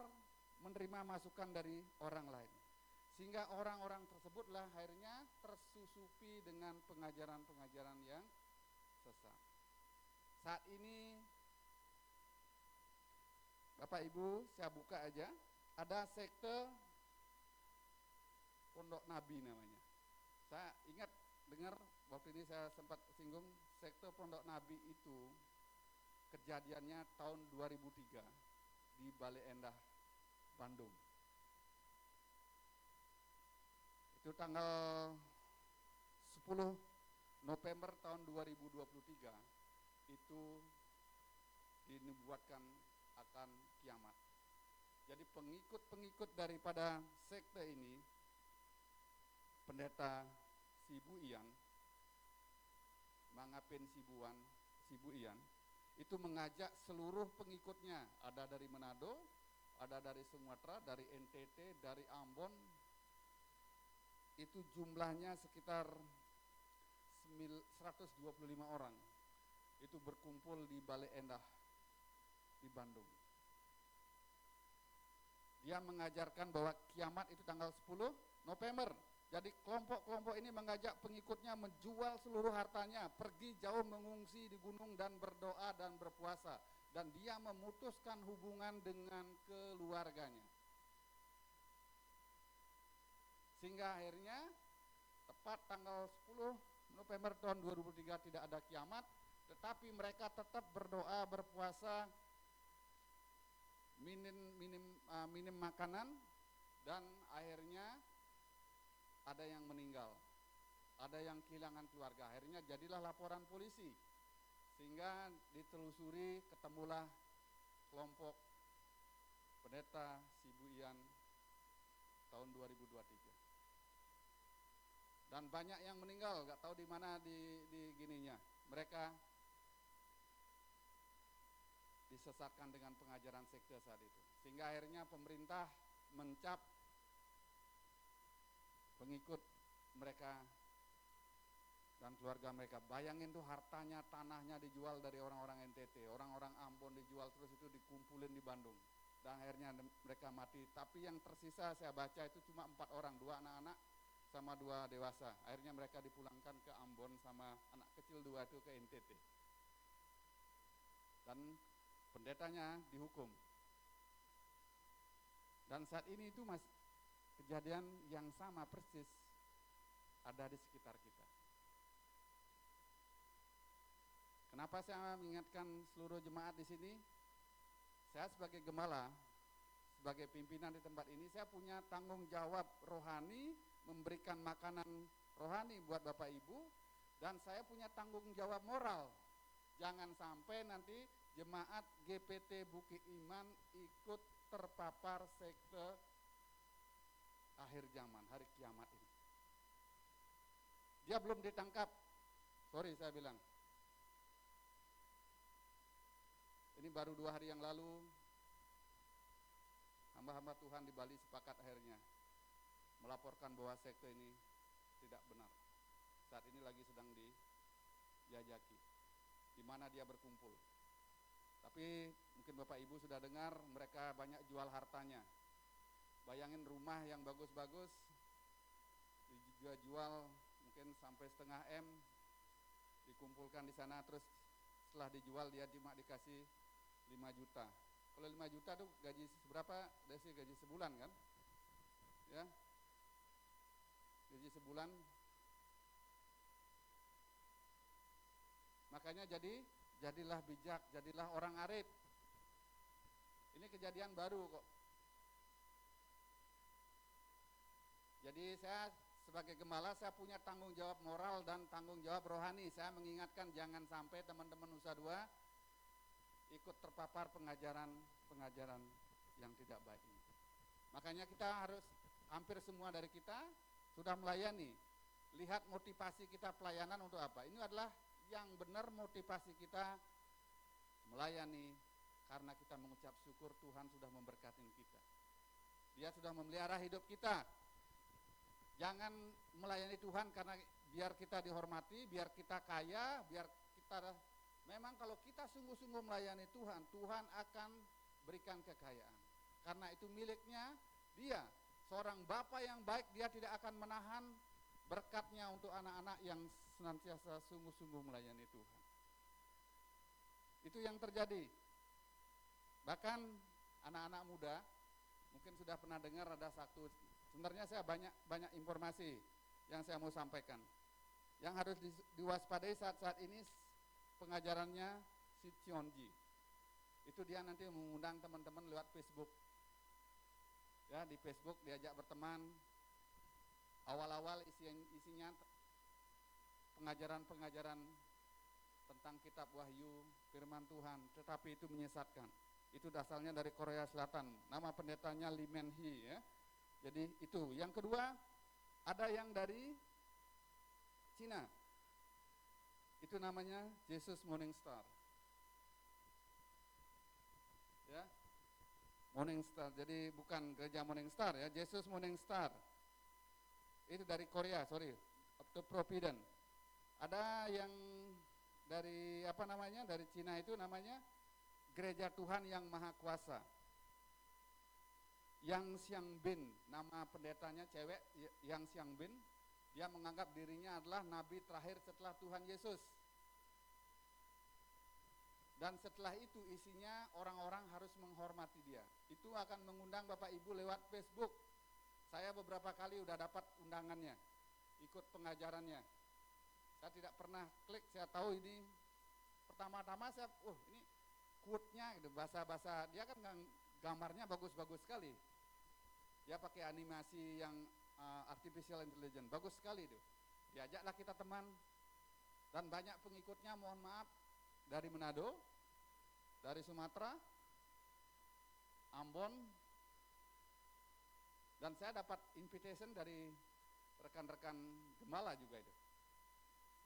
menerima masukan dari orang lain. Sehingga orang-orang tersebutlah akhirnya tersusupi dengan pengajaran-pengajaran yang sesat. Saat ini Bapak Ibu, saya buka aja, ada sekte Pondok Nabi namanya. Saya ingat dengar waktu ini saya sempat singgung, sekte Pondok Nabi itu kejadiannya tahun 2003 di Bale Endah, Bandung. Itu tanggal 10 November tahun 2023 itu dinubuatkan akan kiamat. Jadi pengikut-pengikut daripada sekte ini, pendeta Sibu Ian, Mangapin Sibu Ian, itu mengajak seluruh pengikutnya, ada dari Manado, ada dari Sumatera, dari NTT, dari Ambon, itu jumlahnya sekitar 125 orang, itu berkumpul di Bale Endah, di Bandung. Dia mengajarkan bahwa kiamat itu tanggal 10 November. Jadi kelompok-kelompok ini mengajak pengikutnya menjual seluruh hartanya, pergi jauh mengungsi di gunung dan berdoa dan berpuasa. Dan dia memutuskan hubungan dengan keluarganya. Sehingga akhirnya tepat tanggal 10 November tahun 2003 tidak ada kiamat, tetapi mereka tetap berdoa, berpuasa, minim makanan, dan akhirnya ada yang meninggal, ada yang kehilangan keluarga. Akhirnya jadilah laporan polisi, sehingga ditelusuri, ketemulah kelompok pendeta Sibu Ian tahun 2023. Dan banyak yang meninggal, gak tahu di mana di gininya. Mereka disesatkan dengan pengajaran sekte saat itu. Sehingga akhirnya pemerintah mencap pengikut mereka dan keluarga mereka. Bayangin tuh hartanya, tanahnya dijual dari orang-orang NTT, orang-orang Ambon dijual, terus itu dikumpulin di Bandung. Dan akhirnya mereka mati. Tapi yang tersisa saya baca itu cuma 4 orang, 2 anak-anak sama 2 dewasa. Akhirnya mereka dipulangkan ke Ambon sama anak kecil 2 itu ke NTT. Dan pendetanya dihukum. Dan saat ini itu kejadian yang sama persis ada di sekitar kita. Kenapa saya mengingatkan seluruh jemaat di sini? Saya sebagai gembala, sebagai pimpinan di tempat ini, saya punya tanggung jawab rohani, memberikan makanan rohani buat Bapak Ibu, dan saya punya tanggung jawab moral. Jangan sampai nanti jemaat GPT Bukit Iman ikut terpapar sekte akhir zaman, hari kiamat ini. Dia belum ditangkap, sorry saya bilang. Ini baru 2 hari yang lalu hamba-hamba Tuhan di Bali sepakat akhirnya melaporkan bahwa sekte ini tidak benar. Saat ini lagi sedang dijajaki di mana dia berkumpul. Tapi mungkin Bapak Ibu sudah dengar mereka banyak jual hartanya. Bayangin rumah yang bagus-bagus juga jual mungkin sampai setengah M, dikumpulkan di sana, terus setelah dijual dia cuma dikasih 5 juta. Kalau 5 juta tuh gaji berapa? Desi gaji sebulan kan? Ya. Gaji sebulan. Makanya jadilah bijak, jadilah orang arif. Ini kejadian baru kok. Jadi saya sebagai gembala saya punya tanggung jawab moral dan tanggung jawab rohani. Saya mengingatkan jangan sampai teman-teman Nusa Dua ikut terpapar pengajaran yang tidak baik ini. Makanya kita harus, hampir semua dari kita sudah melayani. Lihat motivasi kita pelayanan untuk apa. Ini adalah yang benar motivasi kita melayani karena kita mengucap syukur Tuhan sudah memberkati kita. Dia sudah memelihara hidup kita. Jangan melayani Tuhan karena biar kita dihormati, biar kita kaya, biar kita, memang kalau kita sungguh-sungguh melayani Tuhan, Tuhan akan berikan kekayaan. Karena itu miliknya dia. Seorang bapa yang baik, dia tidak akan menahan berkatnya untuk anak-anak yang senantiasa sungguh-sungguh melayani Tuhan. Itu yang terjadi. Bahkan anak-anak muda mungkin sudah pernah dengar ada satu, sebenarnya saya banyak informasi yang saya mau sampaikan. Yang harus diwaspadai saat ini pengajarannya si Tionji. Itu dia nanti mengundang teman-teman lewat Facebook. Ya, di Facebook diajak berteman. Awal-awal isinya pengajaran-pengajaran tentang kitab Wahyu, firman Tuhan, tetapi itu menyesatkan. Itu dasarnya dari Korea Selatan. Nama pendetanya Lee Men Hee ya. Jadi itu. Yang kedua, ada yang dari Cina. Itu namanya Jesus Morning Star. Ya. Morning Star. Jadi bukan gereja Morning Star ya, Jesus Morning Star. Itu dari Korea, of the Providence. Ada yang dari dari Cina itu namanya Gereja Tuhan yang Maha Kuasa. Yang Xiangbin, nama pendetanya cewek, Yang Xiangbin, dia menganggap dirinya adalah nabi terakhir setelah Tuhan Yesus. Dan setelah itu isinya orang-orang harus menghormati dia. Itu akan mengundang Bapak Ibu lewat Facebook. Saya beberapa kali udah dapat undangannya, ikut pengajarannya. Saya tidak pernah klik, saya tahu ini. Pertama-tama saya, ini quote-nya gitu, bahasa-bahasa, dia kan gambarnya bagus-bagus sekali. Dia pakai animasi yang artificial intelligence, bagus sekali itu. Diajaklah kita teman, dan banyak pengikutnya, mohon maaf, dari Manado, dari Sumatera, Ambon, dan saya dapat invitation dari rekan-rekan gembala juga itu.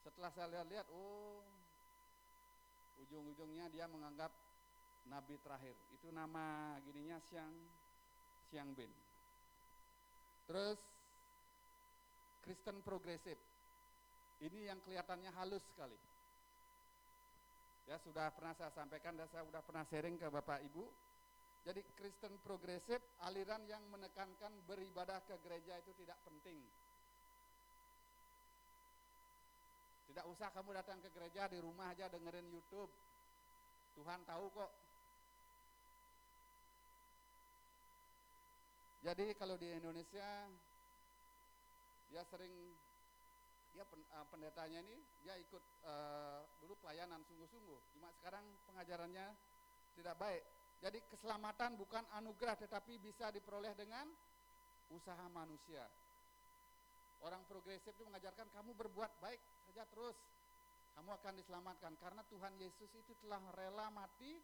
Setelah saya lihat-lihat, ujung-ujungnya dia menganggap nabi terakhir. Itu nama gininya Xiangbin. Terus Kristen progresif. Ini yang kelihatannya halus sekali. Ya, sudah pernah saya sampaikan dan saya sudah pernah sharing ke Bapak Ibu. Jadi Kristen progresif, aliran yang menekankan beribadah ke gereja itu tidak penting. Tidak usah kamu datang ke gereja, di rumah aja dengerin YouTube. Tuhan tahu kok. Jadi kalau di Indonesia, pendetanya ini, dia ikut dulu pelayanan sungguh-sungguh. Cuma sekarang pengajarannya tidak baik. Jadi keselamatan bukan anugerah, tetapi bisa diperoleh dengan usaha manusia. Orang progresif itu mengajarkan kamu berbuat baik saja terus, kamu akan diselamatkan. Karena Tuhan Yesus itu telah rela mati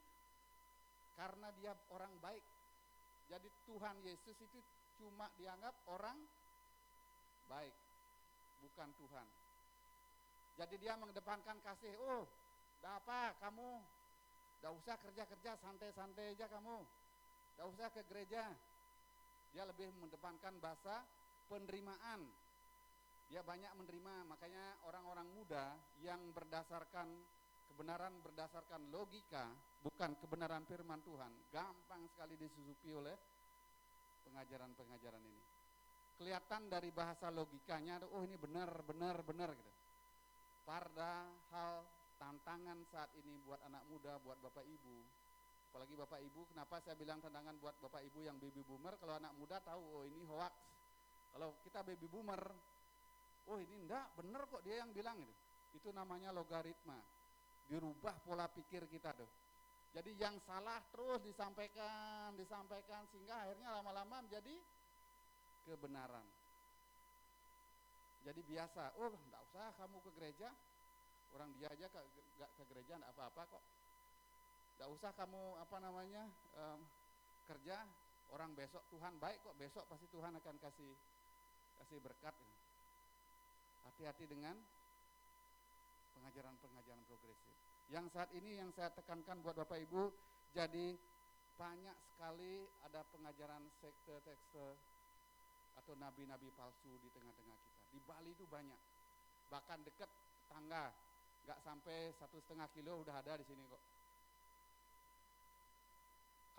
karena dia orang baik. Jadi Tuhan Yesus itu cuma dianggap orang baik, bukan Tuhan. Jadi dia mengedepankan kasih. Udah apa kamu? Udah usah kerja-kerja, santai-santai aja kamu. Udah usah ke gereja. Dia lebih mendepankan bahasa penerimaan. Dia banyak menerima, makanya orang-orang muda yang berdasarkan kebenaran berdasarkan logika, bukan kebenaran firman Tuhan, gampang sekali disusupi oleh pengajaran-pengajaran ini. Kelihatan dari bahasa logikanya, oh ini benar gitu. Padahal tantangan saat ini buat anak muda, buat bapak ibu, apalagi bapak ibu, kenapa saya bilang tantangan buat bapak ibu yang baby boomer, kalau anak muda tahu, oh ini hoax. Kalau kita baby boomer, oh ini enggak, bener kok dia yang bilang gitu. Itu namanya logaritma. Dirubah pola pikir kita tuh. Jadi yang salah terus disampaikan sehingga akhirnya lama-lama menjadi kebenaran. Jadi biasa, oh enggak usah kamu ke gereja, orang dia aja enggak ke gereja enggak apa-apa kok. Enggak usah kamu kerja, orang besok Tuhan baik kok, besok pasti Tuhan akan kasih berkat. Hati-hati dengan pengajaran-pengajaran progresif. Yang saat ini yang saya tekankan buat Bapak Ibu, jadi banyak sekali ada pengajaran sekte atau nabi-nabi palsu di tengah-tengah kita. Di Bali itu banyak, bahkan dekat tetangga, nggak sampai 1,5 kilo udah ada di sini kok.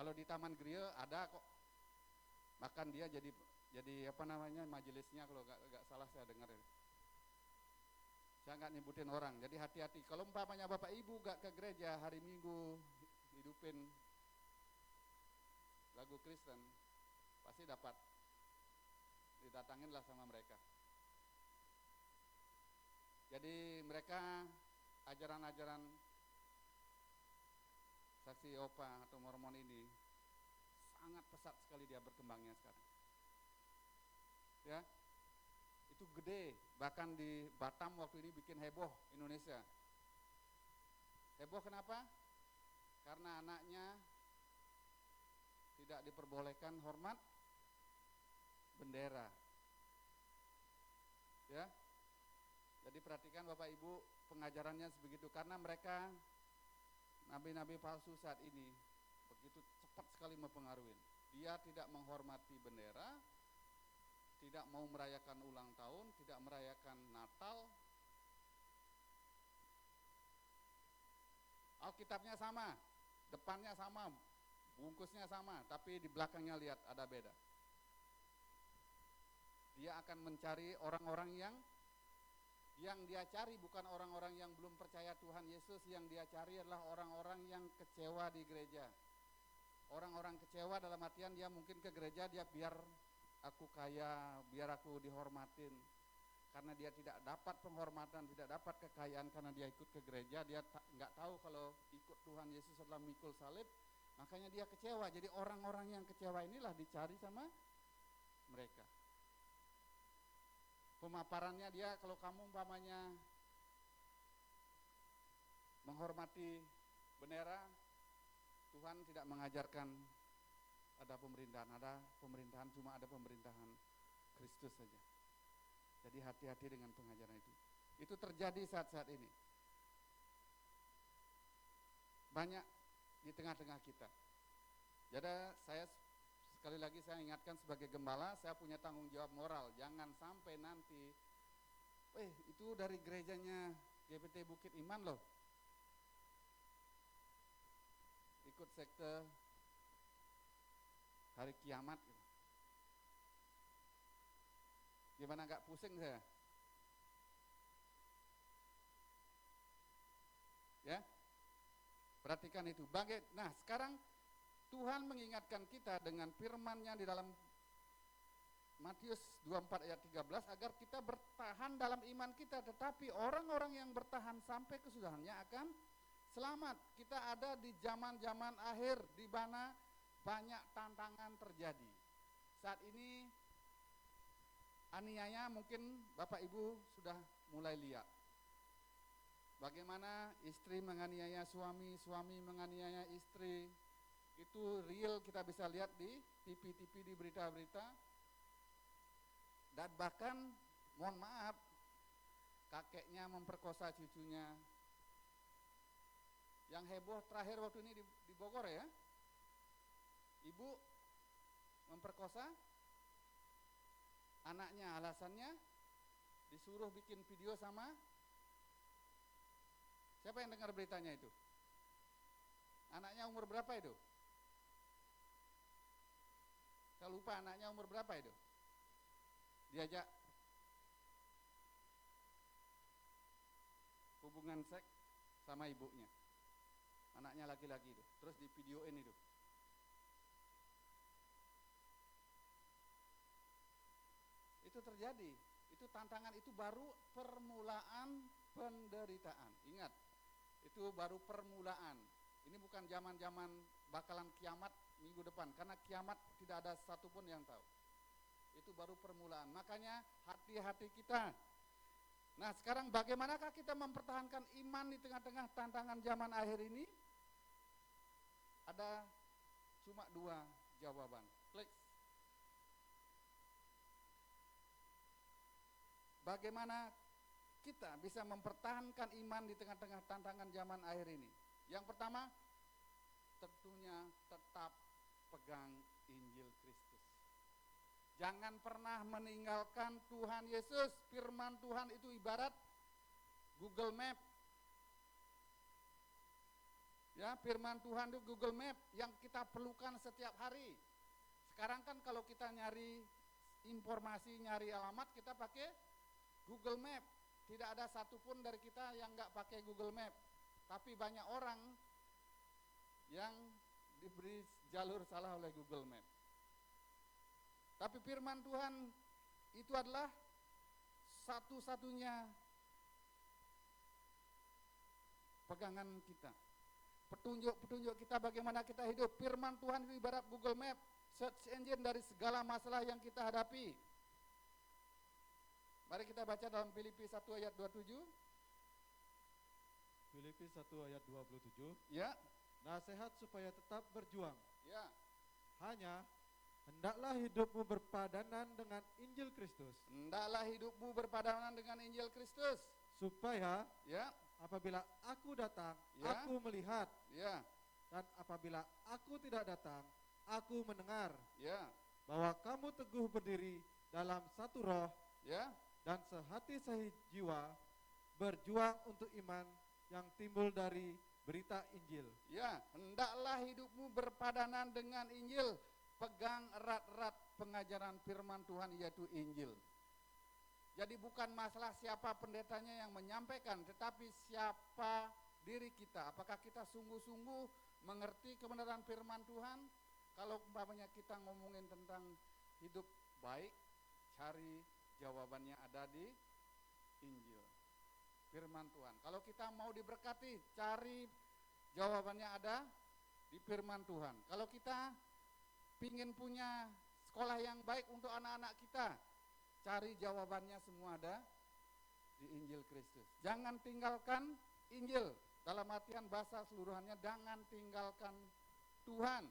Kalau di Taman Gria ada kok, bahkan dia jadi majelisnya kalau nggak salah saya dengar ya. Saya nggak nyebutin orang, jadi hati-hati. Kalau umpamanya bapak ibu nggak ke gereja hari Minggu hidupin lagu Kristen, pasti dapat didatangin lah sama mereka. Jadi mereka ajaran-ajaran saksi Opa atau Mormon ini sangat pesat sekali dia berkembangnya sekarang. Ya, itu gede, bahkan di Batam waktu ini bikin heboh Indonesia. Heboh kenapa? Karena anaknya tidak diperbolehkan hormat bendera. Ya. Jadi perhatikan Bapak Ibu, pengajarannya sebegitu, karena mereka nabi-nabi palsu saat ini begitu cepat sekali mempengaruhi. Dia tidak menghormati bendera, tidak mau merayakan ulang tahun, tidak merayakan Natal. Alkitabnya sama, depannya sama, bungkusnya sama, tapi di belakangnya lihat ada beda. Dia akan mencari orang-orang yang dia cari bukan orang-orang yang belum percaya Tuhan Yesus, yang dia cari adalah orang-orang yang kecewa di gereja. Orang-orang kecewa dalam artian dia mungkin ke gereja dia biar aku kaya, biar aku dihormatin. Karena dia tidak dapat penghormatan, tidak dapat kekayaan karena dia ikut ke gereja, dia nggak tahu kalau ikut Tuhan Yesus adalah mikul salib, makanya dia kecewa. Jadi orang-orang yang kecewa inilah dicari sama mereka. Pemaparannya dia, kalau kamu umpamanya menghormati bendera, Tuhan tidak mengajarkan ada pemerintahan, cuma ada pemerintahan Kristus saja. Jadi hati-hati dengan pengajaran itu. Itu terjadi saat-saat ini. Banyak di tengah-tengah kita. Jadi sekali lagi saya ingatkan sebagai gembala, saya punya tanggung jawab moral. Jangan sampai nanti, itu dari gerejanya GPT Bukit Iman loh. Ikut sekte hari kiamat gitu. Gimana gak pusing saya? Ya, perhatikan itu. Nah sekarang Tuhan mengingatkan kita dengan firman-Nya di dalam Matius 24 ayat 13 agar kita bertahan dalam iman kita, tetapi orang-orang yang bertahan sampai kesudahannya akan selamat. Kita ada di zaman-zaman akhir di mana banyak tantangan terjadi. Saat ini aniaya mungkin Bapak Ibu sudah mulai lihat. Bagaimana istri menganiaya suami, suami menganiaya istri. Itu real, kita bisa lihat di TV-TV, di berita-berita. Dan bahkan, mohon maaf, kakeknya memperkosa cucunya. Yang heboh terakhir waktu ini di Bogor ya. Ibu memperkosa anaknya, alasannya disuruh bikin video sama, siapa yang dengar beritanya itu? Anaknya umur berapa itu? Saya lupa anaknya umur berapa itu. Diajak hubungan seks sama ibunya. Anaknya laki-laki itu. Terus di videoin itu. Itu terjadi. Itu tantangan, itu baru permulaan penderitaan. Ingat, itu baru permulaan. Ini bukan zaman-zaman bakalan kiamat minggu depan, karena kiamat tidak ada satupun yang tahu. Itu baru permulaan. Makanya hati-hati kita. Nah, sekarang bagaimanakah kita mempertahankan iman di tengah-tengah tantangan zaman akhir ini? Ada cuma 2 jawaban. Klik. Bagaimana kita bisa mempertahankan iman di tengah-tengah tantangan zaman akhir ini? Yang pertama, tentunya tetap pegang Injil Kristus. Jangan pernah meninggalkan Tuhan Yesus. Firman Tuhan itu ibarat Google Map. Ya, firman Tuhan itu Google Map yang kita perlukan setiap hari. Sekarang kan kalau kita nyari informasi, nyari alamat, kita pakai Google Map. Tidak ada satupun dari kita yang nggak pakai Google Map. Tapi banyak orang yang diberi jalur salah oleh Google Map. Tapi firman Tuhan itu adalah satu-satunya pegangan kita. Petunjuk kita bagaimana kita hidup. Firman Tuhan itu ibarat Google Map, search engine dari segala masalah yang kita hadapi. Mari kita baca dalam Filipi 1 ayat 27. Filipi 1 ayat 27. Ya. Nasihat supaya tetap berjuang. Ya. Hanya hendaklah hidupmu berpadanan dengan Injil Kristus. Hendaklah hidupmu berpadanan dengan Injil Kristus. Supaya Ya. apabila aku datang, Ya. aku melihat. Ya. Dan apabila aku tidak datang, aku mendengar. Ya. Bahwa kamu teguh berdiri dalam satu roh. Ya. Dan sehati sejiwa berjuang untuk iman yang timbul dari berita Injil. Ya, hendaklah hidupmu berpadanan dengan Injil. Pegang erat-erat pengajaran firman Tuhan yaitu Injil. Jadi bukan masalah siapa pendetanya yang menyampaikan, tetapi siapa diri kita. Apakah kita sungguh-sungguh mengerti kebenaran firman Tuhan? Kalau umpamanya kita ngomongin tentang hidup baik, cari jawabannya ada di Injil, firman Tuhan. Kalau kita mau diberkati, cari jawabannya ada di firman Tuhan. Kalau kita pingin punya sekolah yang baik untuk anak-anak kita, cari jawabannya semua ada di Injil Kristus. Jangan tinggalkan Injil, dalam artian bahasa seluruhannya, jangan tinggalkan Tuhan.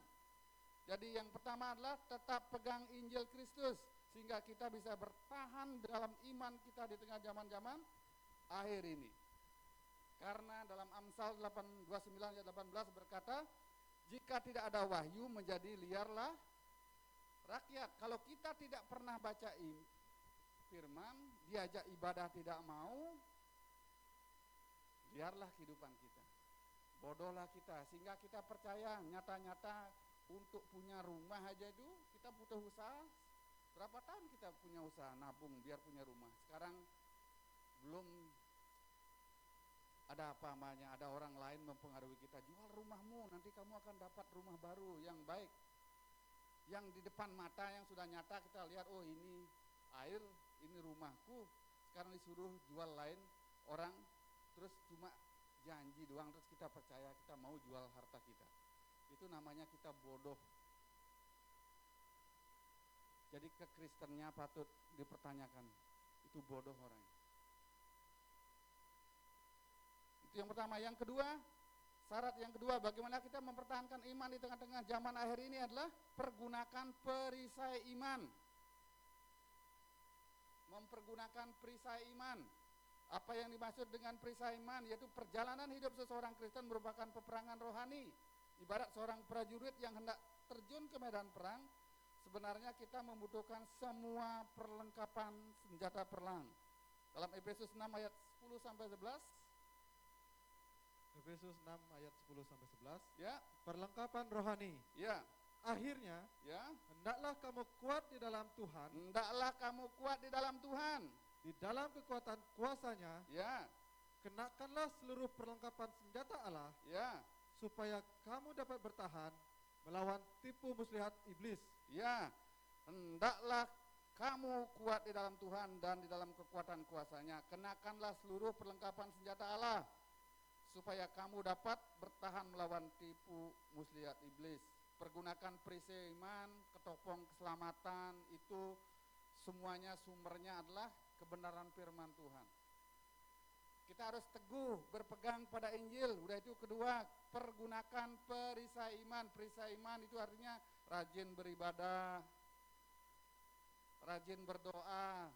Jadi yang pertama adalah tetap pegang Injil Kristus, sehingga kita bisa bertahan dalam iman kita di tengah zaman-zaman akhir ini. Karena dalam Amsal 29 ayat 18 berkata, jika tidak ada wahyu menjadi liarlah rakyat. Kalau kita tidak pernah baca firman, diajak ibadah tidak mau, liarlah kehidupan kita. Bodohlah kita, sehingga kita percaya nyata-nyata untuk punya rumah aja itu kita butuh usaha. Berapa tahun kita punya usaha nabung biar punya rumah. Sekarang belum ada apa namanya, ada orang lain mempengaruhi kita, jual rumahmu, nanti kamu akan dapat rumah baru yang baik. Yang di depan mata yang sudah nyata kita lihat, oh ini air, ini rumahku. Sekarang disuruh jual lain orang, terus cuma janji doang, terus kita percaya, kita mau jual harta kita. Itu namanya kita bodoh. Jadi kekristennya patut dipertanyakan, itu bodoh orang. Itu yang pertama. Yang kedua, syarat yang kedua, bagaimana kita mempertahankan iman di tengah-tengah zaman akhir ini adalah pergunakan perisai iman. Mempergunakan perisai iman. Apa yang dimaksud dengan perisai iman? Yaitu perjalanan hidup seseorang Kristen merupakan peperangan rohani. Ibarat seorang prajurit yang hendak terjun ke medan perang, sebenarnya kita membutuhkan semua perlengkapan senjata perang. Dalam Efesus 6 ayat 10 sampai 11, Efesus 6 ayat 10 sampai 11. ya, Perlengkapan rohani. ya, Akhirnya, ya. hendaklah kamu kuat di dalam Tuhan, Hendaklah kamu kuat di dalam Tuhan. di dalam kekuatan kuasanya, Ya, kenakanlah seluruh perlengkapan senjata Allah, ya, supaya kamu dapat bertahan melawan tipu muslihat iblis. ya. Hendaklah kamu kuat di dalam Tuhan dan di dalam kekuatan kuasanya. Kenakanlah seluruh perlengkapan senjata Allah, supaya kamu dapat bertahan melawan tipu muslihat iblis. Pergunakan perisai iman, ketopong keselamatan, itu semuanya sumbernya adalah kebenaran firman Tuhan. Kita harus teguh berpegang pada Injil. Udah itu kedua, pergunakan perisai iman. Perisai iman itu artinya rajin beribadah, rajin berdoa.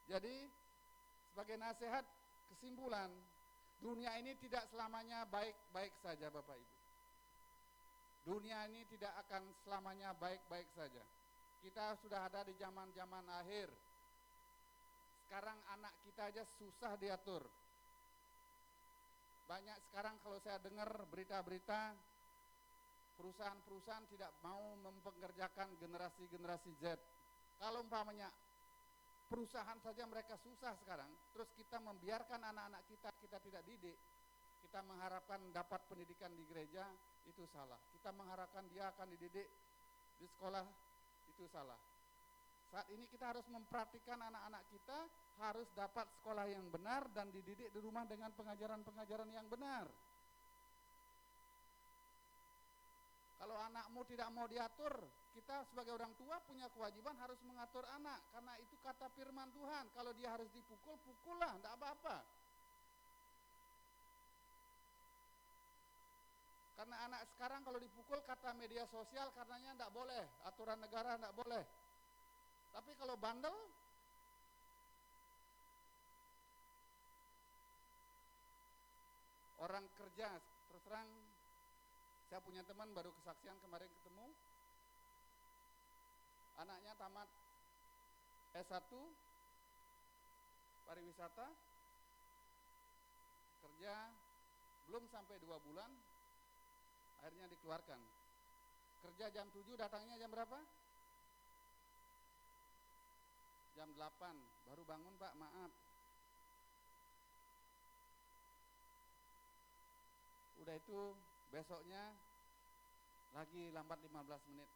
Jadi sebagai nasihat, kesimpulan, dunia ini tidak selamanya baik-baik saja Bapak Ibu. Dunia ini tidak akan selamanya baik-baik saja. Kita sudah ada di zaman-zaman akhir. Sekarang anak kita aja susah diatur. Banyak sekarang kalau saya dengar berita-berita, perusahaan-perusahaan tidak mau mempekerjakan generasi-generasi Z. Kalau umpamanya perusahaan saja mereka susah sekarang, terus kita membiarkan anak-anak kita tidak didik, kita mengharapkan dapat pendidikan di gereja, itu salah. Kita mengharapkan dia akan dididik di sekolah, itu salah. Saat ini kita harus memperhatikan anak-anak kita harus dapat sekolah yang benar dan dididik di rumah dengan pengajaran-pengajaran yang benar. Kalau anakmu tidak mau diatur, kita sebagai orang tua punya kewajiban harus mengatur anak, karena itu kata firman Tuhan. Kalau dia harus dipukul, pukullah, tidak apa-apa. Karena anak sekarang kalau dipukul kata media sosial karenanya tidak boleh, aturan negara tidak boleh. Tapi kalau bandel, orang kerja, terus terang saya punya teman baru kesaksian kemarin ketemu, anaknya tamat S1 pariwisata, kerja belum sampai 2 bulan, akhirnya dikeluarkan. Kerja jam 7, datangnya jam berapa? Jam 8, baru bangun Pak, maaf. Udah itu besoknya lagi lambat 15 menit.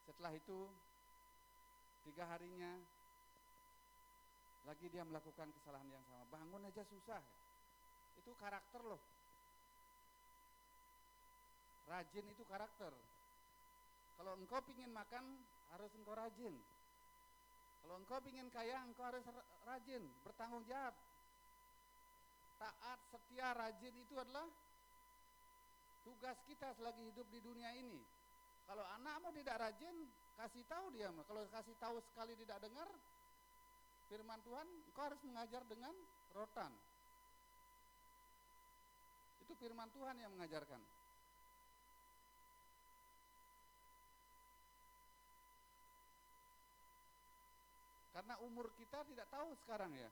Setelah itu 3 harinya lagi dia melakukan kesalahan yang sama. Bangun aja susah. Itu karakter loh. Rajin itu karakter. Kalau engkau pingin makan, harus engkau rajin. Kalau engkau pingin kaya, engkau harus rajin, bertanggung jawab. Taat, setia, rajin itu adalah tugas kita selagi hidup di dunia ini. Kalau anakmu tidak rajin, kasih tahu dia. Kalau kasih tahu sekali tidak dengar firman Tuhan, engkau harus mengajar dengan rotan. Itu firman Tuhan yang mengajarkan. Karena umur kita tidak tahu sekarang ya.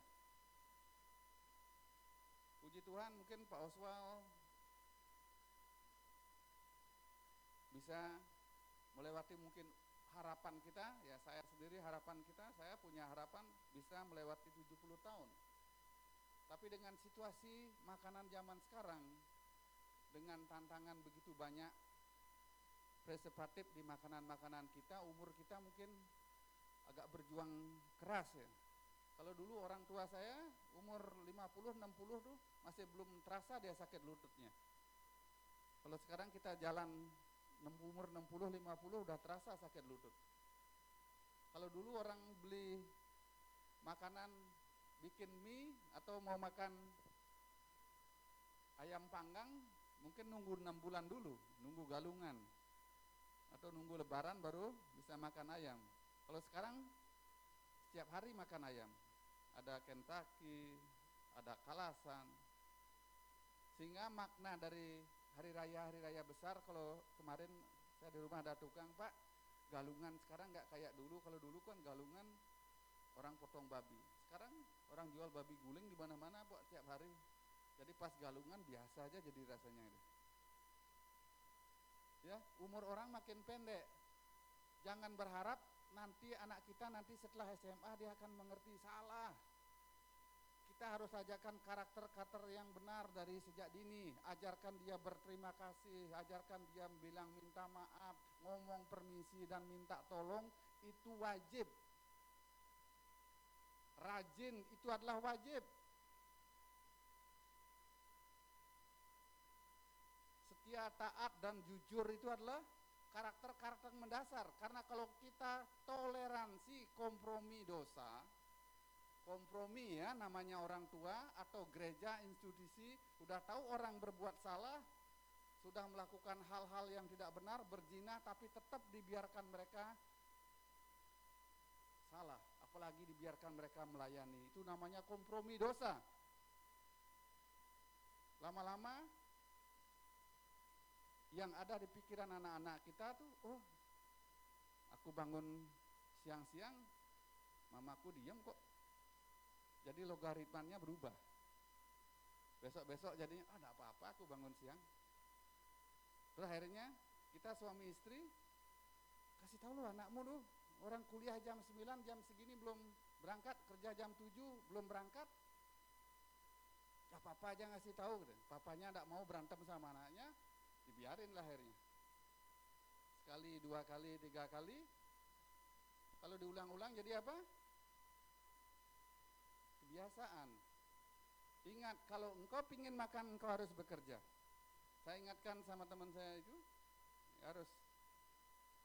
Puji Tuhan, mungkin Pak Oswald bisa melewati mungkin harapan kita, ya saya sendiri harapan kita, saya punya harapan bisa melewati 70 tahun. Tapi dengan situasi makanan zaman sekarang, dengan tantangan begitu banyak preservatif di makanan-makanan kita, umur kita mungkin agak berjuang keras ya. Kalau dulu orang tua saya umur 50, 60 tuh masih belum terasa dia sakit lututnya. Kalau sekarang kita jalan umur 60, 50 udah terasa sakit lutut. Kalau dulu orang beli makanan, bikin mie atau mau makan ayam panggang, mungkin nunggu 6 bulan dulu, nunggu galungan. Atau nunggu lebaran baru bisa makan ayam. Kalau sekarang setiap hari makan ayam. Ada Kentucky, ada Kalasan. Sehingga makna dari hari raya besar, kalau kemarin saya di rumah ada tukang, Pak, galungan sekarang nggak kayak dulu. Kalau dulu kan galungan orang potong babi. Sekarang orang jual babi guling di mana-mana, Pak, tiap hari. Jadi pas galungan biasa aja jadi rasanya itu. Ya, umur orang makin pendek. Jangan berharap nanti anak kita nanti setelah SMA dia akan mengerti, salah. Kita harus ajarkan karakter-karakter yang benar dari sejak dini. Ajarkan dia berterima kasih, ajarkan dia bilang minta maaf, ngomong permisi dan minta tolong, itu wajib. Rajin itu adalah wajib. Setia, taat, dan jujur itu adalah karakter-karakter mendasar. Karena kalau kita toleransi kompromi dosa, kompromi ya namanya orang tua atau gereja, institusi, udah tahu orang berbuat salah, sudah melakukan hal-hal yang tidak benar, berzina, tapi tetap dibiarkan mereka salah, apalagi dibiarkan mereka melayani, itu namanya kompromi dosa. Lama-lama yang ada di pikiran anak-anak kita tuh, oh aku bangun siang-siang, mamaku diam kok. Jadi logaritmanya berubah. Besok-besok jadinya, enggak apa-apa aku bangun siang. Terus akhirnya kita suami istri kasih tahu lu anakmu tuh, orang kuliah jam 9, jam segini belum berangkat, kerja jam 7 belum berangkat. Ya papa aja ngasih tahu gitu. Papanya enggak mau berantem sama anaknya, dibiarin lah akhirnya. Sekali, 2 kali, 3 kali. Kalau diulang-ulang jadi apa? Kebiasaan. Ingat, kalau engkau pingin makan, engkau harus bekerja. Saya ingatkan sama teman saya itu, harus,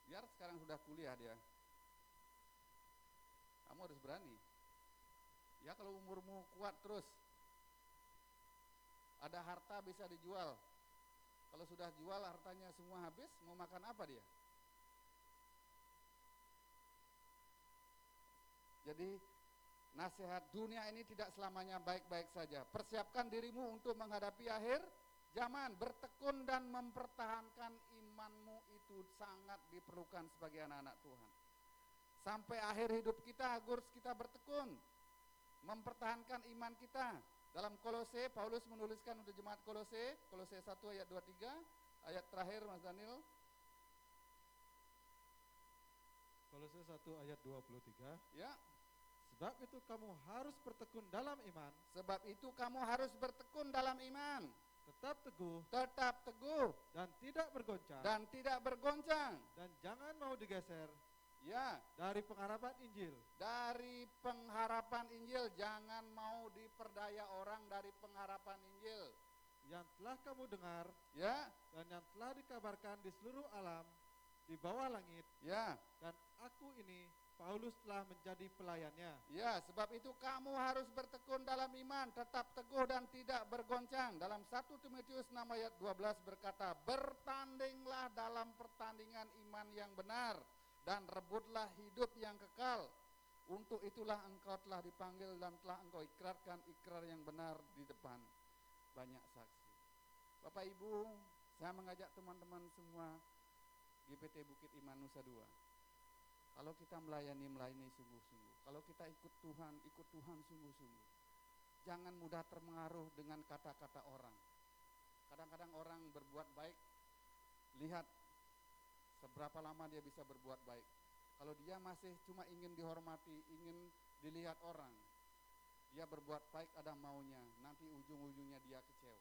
biar sekarang sudah kuliah dia, kamu harus berani. Ya kalau umurmu kuat terus, ada harta bisa dijual. Kalau sudah jual hartanya semua habis, mau makan apa dia? Jadi nasihat, dunia ini tidak selamanya baik-baik saja. Persiapkan dirimu untuk menghadapi akhir zaman. Bertekun dan mempertahankan imanmu itu sangat diperlukan sebagai anak-anak Tuhan. Sampai akhir hidup kita harus kita bertekun, mempertahankan iman kita. Dalam Kolose, Paulus menuliskan untuk jemaat Kolose, Kolose 1 ayat 23, ayat terakhir Mas Daniel. Kolose 1 ayat 23. Ya. Sebab itu kamu harus bertekun dalam iman. Sebab itu kamu harus bertekun dalam iman. Tetap teguh. Tetap teguh. Dan tidak bergoncang. Dan tidak bergoncang. Dan jangan mau digeser. Ya. Dari pengharapan Injil. Dari pengharapan Injil. Jangan mau diperdaya orang dari pengharapan Injil. Yang telah kamu dengar. Ya. Dan yang telah dikabarkan di seluruh alam. Di bawah langit. Ya. Dan aku ini, Paulus, telah menjadi pelayannya. Ya, sebab itu kamu harus bertekun dalam iman, tetap teguh dan tidak bergoncang. Dalam 1 Timotius 6 ayat 12 berkata, bertandinglah dalam pertandingan iman yang benar dan rebutlah hidup yang kekal. Untuk itulah engkau telah dipanggil dan telah engkau ikrarkan ikrar yang benar di depan banyak saksi. Bapak Ibu, saya mengajak teman-teman semua GPT Bukit Iman Nusa Dua. Kalau kita melayani sungguh-sungguh. Kalau kita ikut Tuhan sungguh-sungguh. Jangan mudah terpengaruh dengan kata-kata orang. Kadang-kadang orang berbuat baik, lihat seberapa lama dia bisa berbuat baik. Kalau dia masih cuma ingin dihormati, ingin dilihat orang, dia berbuat baik ada maunya, nanti ujung-ujungnya dia kecewa.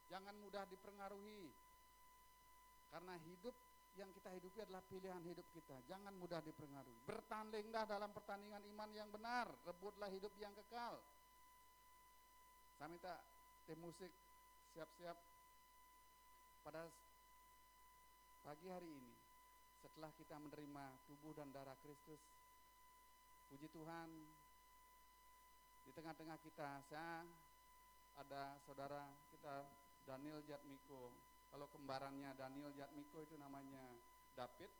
Jangan mudah dipengaruhi, karena hidup yang kita hidupi adalah pilihan hidup kita. Jangan mudah dipengaruhi. Bertandinglah dalam pertandingan iman yang benar, rebutlah hidup yang kekal. Saya minta tim musik siap-siap pada pagi hari ini. Setelah kita menerima tubuh dan darah Kristus, puji Tuhan, di tengah-tengah kita, saya ada saudara kita Daniel Jatmiko. Kalau kembarannya Daniel Jatmiko itu namanya David.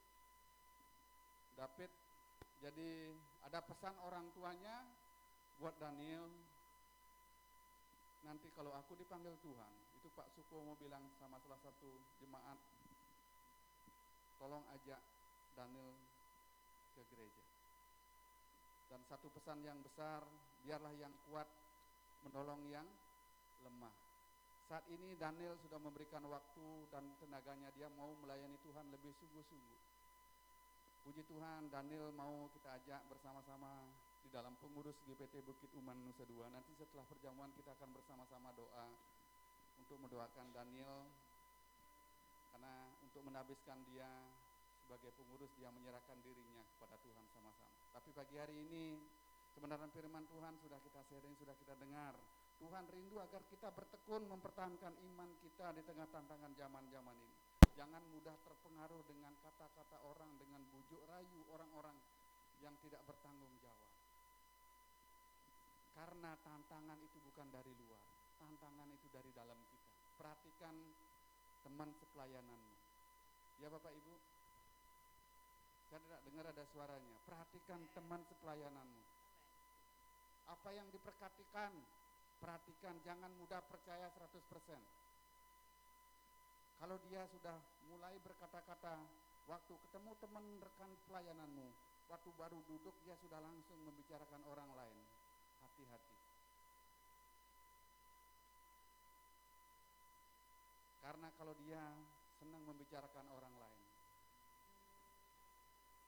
Jadi ada pesan orang tuanya buat Daniel, nanti kalau aku dipanggil Tuhan, itu Pak Suko mau bilang sama salah satu jemaat, tolong ajak Daniel ke gereja. Dan satu pesan yang besar, biarlah yang kuat menolong yang lemah. Saat ini Daniel sudah memberikan waktu dan tenaganya, dia mau melayani Tuhan lebih sungguh-sungguh. Puji Tuhan, Daniel mau kita ajak bersama-sama di dalam pengurus GPT Bukit Uman Nusa Dua. Nanti setelah perjamuan kita akan bersama-sama doa untuk mendoakan Daniel, karena untuk menabiskan dia sebagai pengurus, dia menyerahkan dirinya kepada Tuhan sama-sama. Tapi pagi hari ini kebenaran firman Tuhan sudah kita sharing, sudah kita dengar. Tuhan rindu agar kita bertekun mempertahankan iman kita di tengah tantangan zaman-zaman ini. Jangan mudah terpengaruh dengan kata-kata orang, dengan bujuk rayu orang-orang yang tidak bertanggung jawab. Karena tantangan itu bukan dari luar, tantangan itu dari dalam kita. Perhatikan teman sepelayananmu. Ya Bapak Ibu, saya tidak dengar ada suaranya. Perhatikan teman sepelayananmu. Apa yang diperhatikan, perhatikan, jangan mudah percaya 100%. Kalau dia sudah mulai berkata-kata, waktu ketemu teman rekan pelayananmu, waktu baru duduk dia sudah langsung membicarakan orang lain, hati-hati. Karena kalau dia senang membicarakan orang lain,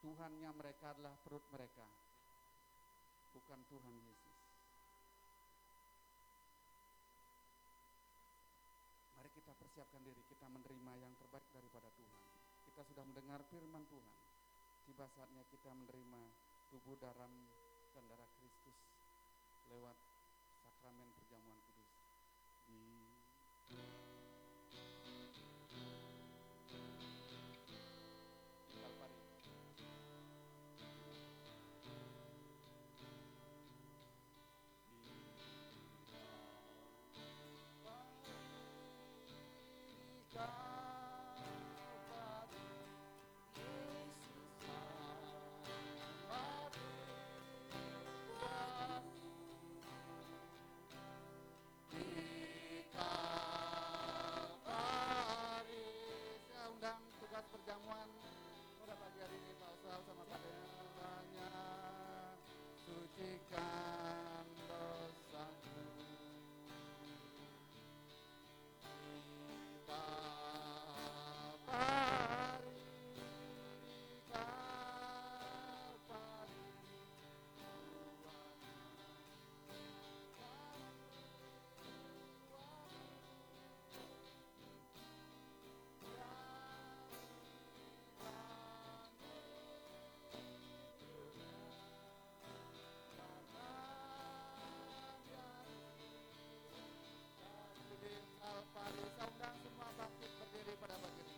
Tuhannya mereka adalah perut mereka, bukan Tuhan Yesus. Mari kita persiapkan diri, kita menerima yang terbaik daripada Tuhan. Kita sudah mendengar firman Tuhan. Tiba saatnya kita menerima tubuh darah dan darah Kristus lewat sakramen perjamuan kudus di Kalvari. Perjamuan pada pagi hari ini Pak Usal sama saudara-saudaranya, sucikan dosaku di Kalvari, Kalvari, Kalvari. Saya undang semua bangkit berdiri pada pagi ini.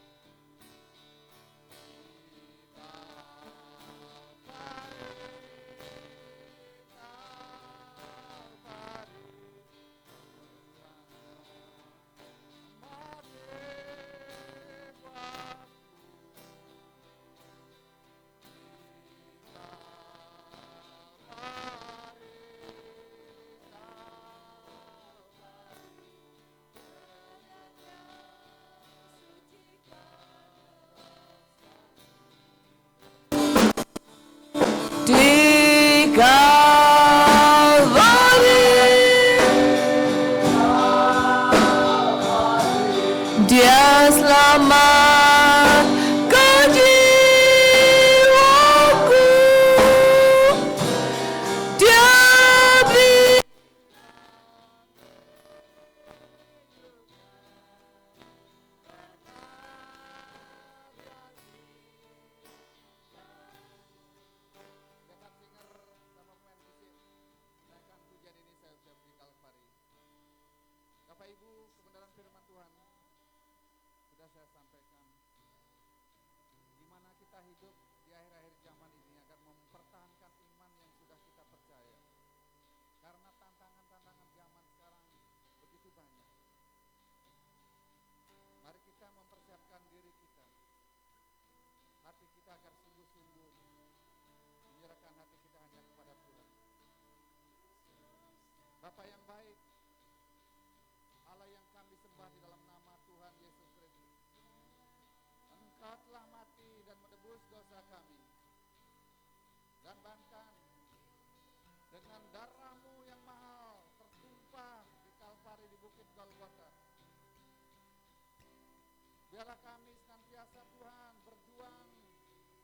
Di Kalvari, Dia selamatkan jiwaku, Dia beri Dekat singer sama pemain musik naikkan pujian ini saya ucap di Kalvari. Bapak Ibu, kebenaran firman Tuhan sudah saya sampaikan. Di mana kita hidup di akhir-akhir zaman ini agar mempertahankan iman yang sudah kita percaya. Karena tantangan-tantangan zaman sekarang begitu banyak. Mari kita mempersiapkan diri kita. Hati kita agar sungguh-sungguh menyerahkan hati kita hanya kepada Tuhan. Bapa yang baik, Allah yang kami sembah di dalam dosa kami. Dan bahkan dengan darah-Mu yang mahal tertumpah di Kalvari di Bukit Golgota, biarlah kami senantiasa Tuhan berjuang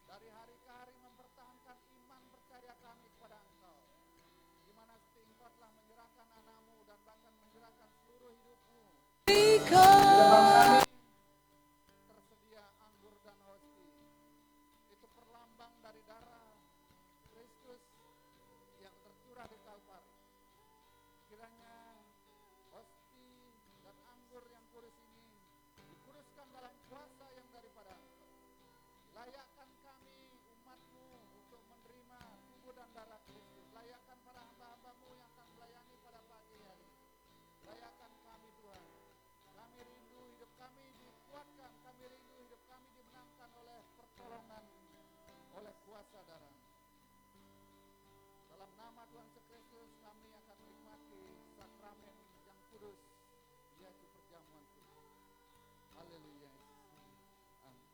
dari hari ke hari mempertahankan iman percaya kami kepada Engkau, di mana Engkau telah menyerahkan anak-Mu dan bahkan menyerahkan seluruh hidup-Mu. Tersedia anggur dan hosti, itu perlambang dari darah Kristus yang tercurah di Kalvari. Kiranya hosti dan anggur yang kudus ini dikuduskan dalam kuasa yang daripada Engkau. Layakkan kami umat-Mu untuk menerima tubuh dan darah Kristus. Layakkan para hamba-hamba-Mu yang akan melayani pada pagi hari. Layakkan kami Tuhan. Kami rindu hidup kami dikuatkan. Kami rindu hidup kami dimenangkan oleh pertolongan, oleh kuasa darah. Dalam nama Tuhan Yesus Kristus kami akan menikmati sakramen yang kudus, yaitu perjamuan Tuhan. Haleluya. Amin.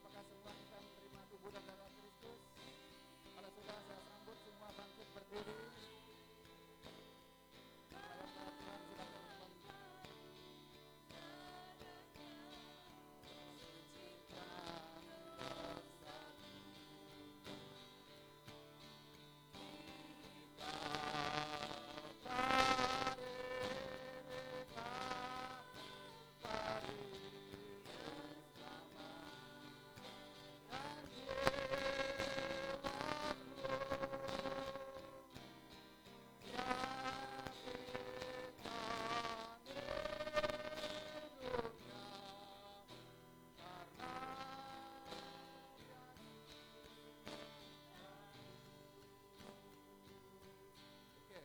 Apakah semua kita menerima tubuh dan darah Kristus? Kalau sudah, saya sambut semua bangkit berdiri. Supaya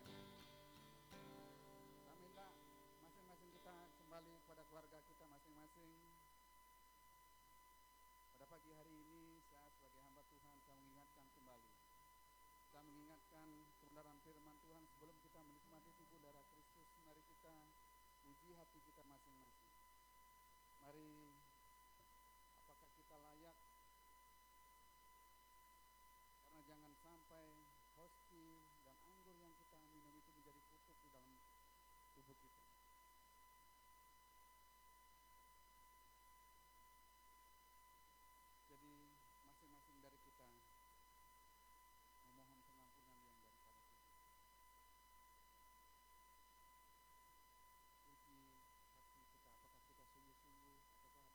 Tuhan sudah kembali kepada keluarga kita masing-masing. Pada pagi hari ini saya sebagai hamba Tuhan, saya mengingatkan kembali. Saya mengingatkan kebenaran firman Tuhan sebelum kita menikmati tubuh darah Kristus. Mari kita uji hati kita masing-masing. Mari, apakah kita layak? Karena jangan sampai hosti dan anggur yang kita minum itu menjadi kutuk di dalam tubuh kita. Jadi masing-masing dari kita memohon pengampunan yang daripada Tuhan. Uji hati kita, apakah kita sungguh-sungguh ataukah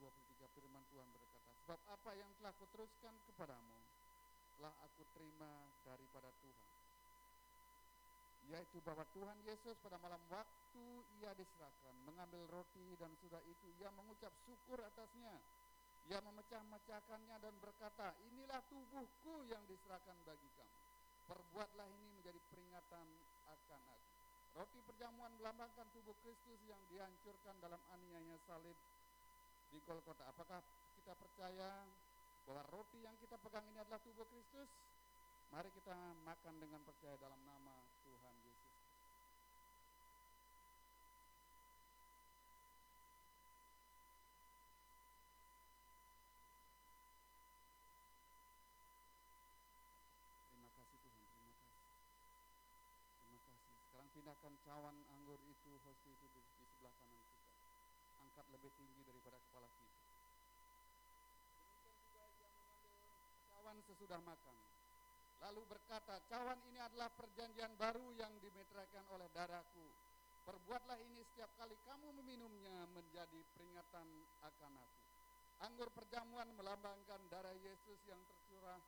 23 firman Tuhan berkata, sebab apa yang telah kuteruskan kepadamu telah aku terima daripada Tuhan, yaitu bahwa Tuhan Yesus pada malam waktu ia diserahkan mengambil roti, dan sudah itu ia mengucap syukur atasnya, ia memecah-mecahkannya dan berkata, inilah tubuhku yang diserahkan bagi kamu, perbuatlah ini menjadi peringatan akan aku. Roti perjamuan melambangkan tubuh Kristus yang dihancurkan dalam aniayanya salib di Golgota. Apakah kita percaya bahwa roti yang kita pegang ini adalah tubuh Kristus? Mari kita makan dengan percaya dalam nama Tuhan Yesus. Terima kasih Tuhan, terima kasih. Terima kasih. Sekarang pindahkan cawan anggur itu, hosti itu di sebelah kanan kita. Angkat lebih tinggi daripada kepala kita. Demikian juga ia mengambil cawan sesudah makan, lalu berkata, cawan ini adalah perjanjian baru yang dimeteraikan oleh darahku. Perbuatlah ini setiap kali kamu meminumnya menjadi peringatan akan aku. Anggur perjamuan melambangkan darah Yesus yang tercurah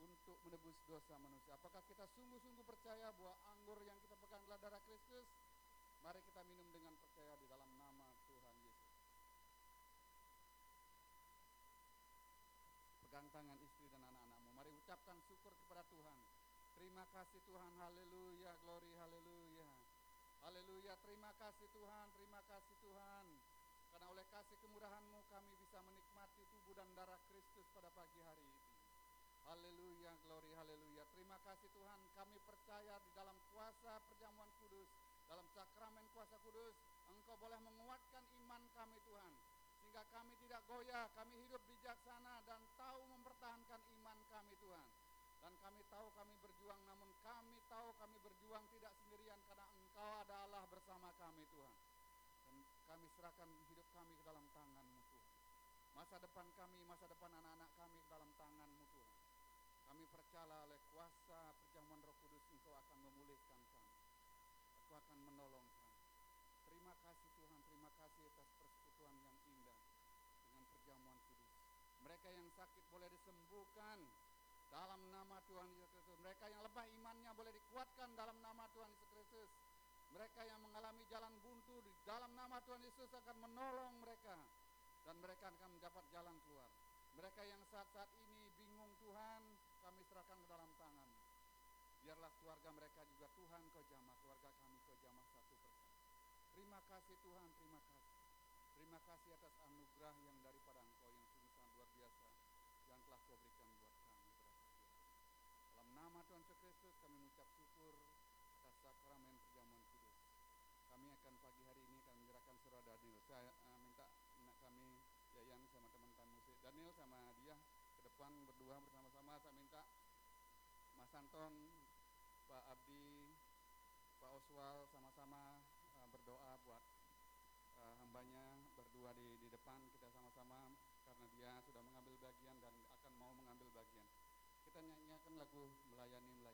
untuk menebus dosa manusia. Apakah kita sungguh-sungguh percaya bahwa anggur yang kita pegang adalah darah Kristus? Mari kita minum dengan percaya di dalam nama Tuhan Yesus. Pegang tangan istri dan anak-anakmu. Mari ucapkan syukur kepada Tuhan. Terima kasih Tuhan, haleluya, glory, haleluya. Haleluya, terima kasih Tuhan, terima kasih Tuhan. Karena oleh kasih kemurahan-Mu kami bisa menikmati tubuh dan darah Kristus pada pagi hari ini. Haleluya, glory, haleluya. Terima kasih Tuhan, kami percaya di dalam kuasa perjamuan kudus, dalam sakramen kuasa kudus, Engkau boleh menguatkan iman kami Tuhan, sehingga kami tidak goyah, kami hidup bijaksana dan tahu mempertahankan iman kami Tuhan. Dan kami tahu kami berjuang, namun kami tahu kami berjuang tidak sendirian, karena Engkau ada Allah bersama kami Tuhan. Dan kami serahkan hidup kami ke dalam tangan-Mu Tuhan. Masa depan kami, masa depan anak-anak kami ke dalam tangan-Mu Tuhan. Kami percaya oleh kuasa perjamuan Roh Kudus Engkau akan memulihkan kami. Engkau akan menolong kami. Terima kasih Tuhan, terima kasih atas persekutuan yang indah dengan perjamuan kudus. Mereka yang sakit boleh disembuhkan dalam nama Tuhan Yesus Kristus. Mereka yang lemah imannya boleh dikuatkan dalam nama Tuhan Yesus Kristus. Mereka yang mengalami jalan buntu di dalam nama Tuhan Yesus akan menolong mereka, dan mereka akan mendapat jalan keluar. Mereka yang saat-saat ini bingung Tuhan, kami serahkan ke dalam tangan. Biarlah keluarga mereka juga Tuhan Kau jamah, keluarga kami Kau jamah satu persatu. Terima kasih Tuhan, terima kasih. Terima kasih atas anugerah yang daripada Engkau yang sungguh sangat luar biasa yang telah Kau berikan buat kami pada pagi hari. Dalam nama Tuhan Yesus Kristus kami mengucap syukur atas sakramen perjamuan kudus. Kami akan pagi hari ini akan menyerahkan saudara Daniel. Saya minta anak kami Yayan sama teman-teman musik Daniel sama dia ke depan berdua bersama-sama. Saya minta Mas Anton, Pak Abdi, Pak Oswal sama-sama berdoa buat hambanya berdua di depan. Kita sama-sama, karena dia sudah mengambil bagian dan akan mau mengambil bagian. Kita nyanyikan lagu melayani.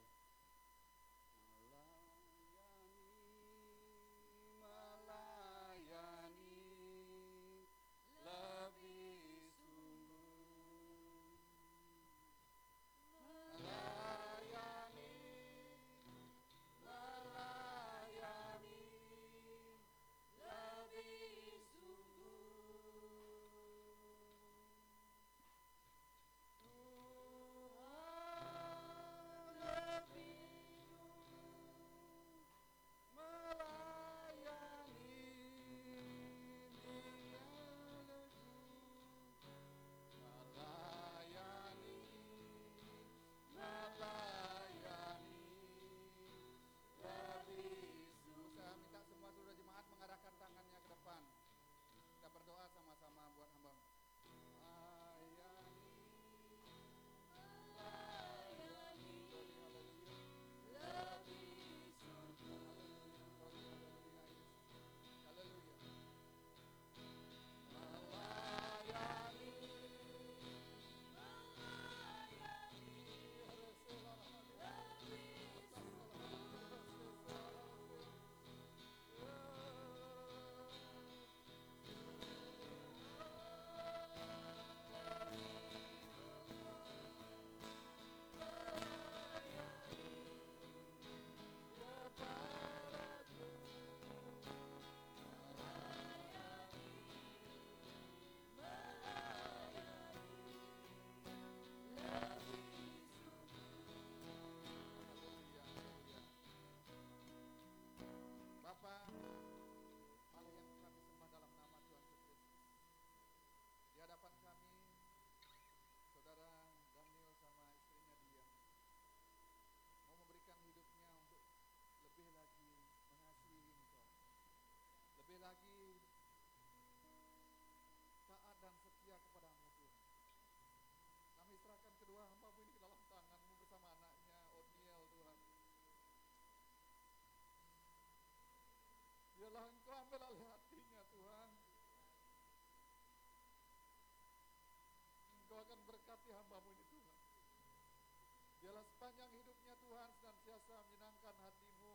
Biarlah Engkau ambil alih hatinya Tuhan. Engkau akan berkati hamba-Mu ini Tuhan. Biarlah sepanjang hidupnya Tuhan senantiasa menyenangkan hati-Mu,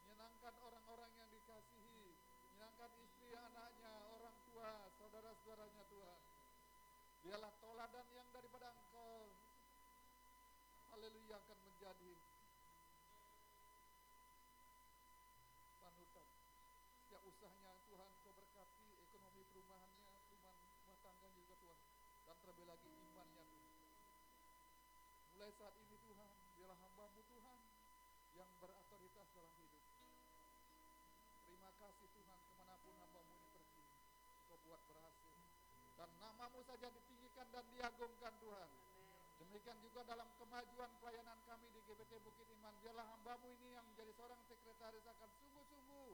menyenangkan orang-orang yang dikasihi, menyenangkan istri, anaknya, orang tua, saudara-saudaranya Tuhan. Biarlah toladan yang daripada Engkau, haleluya, akan menjadi panutan. Setiap usahanya Tuhan Kau berkati, ekonomi perumahannya, perumahan rumah tangganya juga Tuhan, dan terlebih lagi imannya Tuhan. Mulai saat ini Tuhan, biarlah hamba-Mu Tuhan yang berotoritas dalam hidup. Terima kasih Tuhan, kemanapun hamba-Mu ini pergi, Kau buat berhasil, dan nama-Mu saja ditinggikan dan diagungkan Tuhan. Demikian juga dalam kemajuan pelayanan kami di GPT Bukit Iman, biarlah hamba-Mu ini yang menjadi seorang sekretaris akan sungguh-sungguh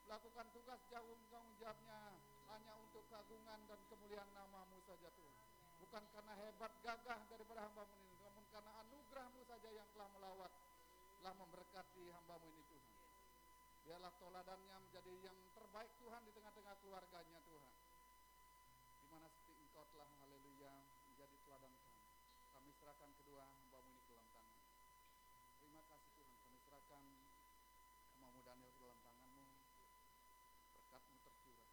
melakukan tugas tanggung jawabnya hanya untuk keagungan dan kemuliaan nama-Mu saja Tuhan. Bukan karena hebat gagah daripada hamba-Mu ini, namun karena anugerah-Mu saja yang telah melawat, telah memberkati hamba-Mu ini Tuhan. Biarlah toladannya menjadi yang terbaik Tuhan di tengah-tengah keluarganya Tuhan. Di mana seperti Engkau telah, haleluya, menjadi teladan kami. Kami serahkan kedua hamba-Mu ini ke dalam tangan. Terima kasih Tuhan, kami serahkan hamba-Mu Daniel ke dalam tangan-Mu. Berkat-Mu tercurah,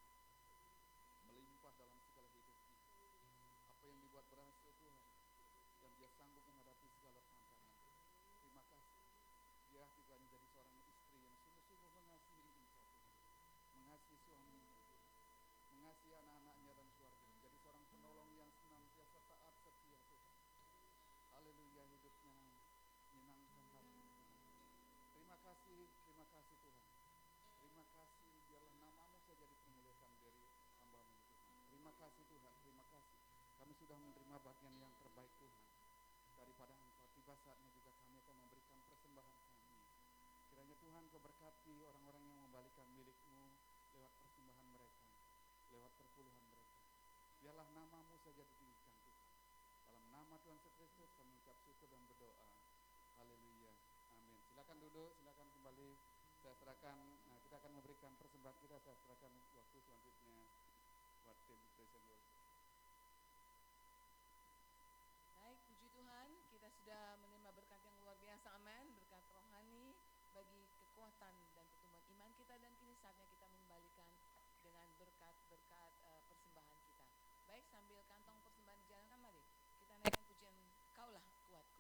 melimpah dalam segala hidupnya. Apa yang dibuat berhasil Tuhan, dan dia sanggup menghadapi segala tantangan. Terima kasih. Dia juga menjadi seorang istri yang sungguh-sungguh mengasihi Engkau Tuhan, mengasihi suaminya Tuhan, mengasihi anak-anaknya dan keluarganya, menjadi seorang penolong yang senantiasa taat setia Tuhan. Haleluya, hidupnya menyenangkan hati Tuhan. Terima kasih Tuhan. Terima kasih, biarlah nama-Mu saja dipermuliakan dari hamba-Mu Tuhan. Terima kasih Tuhan, terima kasih. Kami sudah menerima bagian yang terbaik Tuhan daripada Engkau. Tiba saatnya juga kami akan memberikan persembahan kami. Kiranya Tuhan Kau berkati orang-orang yang membalikan milik-Mu lewat persembahan mereka, lewat perpuluhan mereka. Biarlah nama-Mu saja ditinggikan Tuhan. Dalam nama Tuhan Yesus Kristus kami ucap syukur dan berdoa. Haleluya. Amin. Silakan duduk, silakan kembali. Saya serahkan, kita akan memberikan persembahan kita. Saya serahkan waktu selanjutnya buat tim present worship. Baik, puji Tuhan, kita sudah menerima berkat yang luar biasa, amin. Berkat rohani bagi kekuatan dan pertumbuhan iman kita, dan kini saatnya kita mengembalikan dengan berkat-berkat persembahan kita. Baik, sambil kantong persembahan dijalankan, mari kita naikkan pujian Kaulah Kuatku.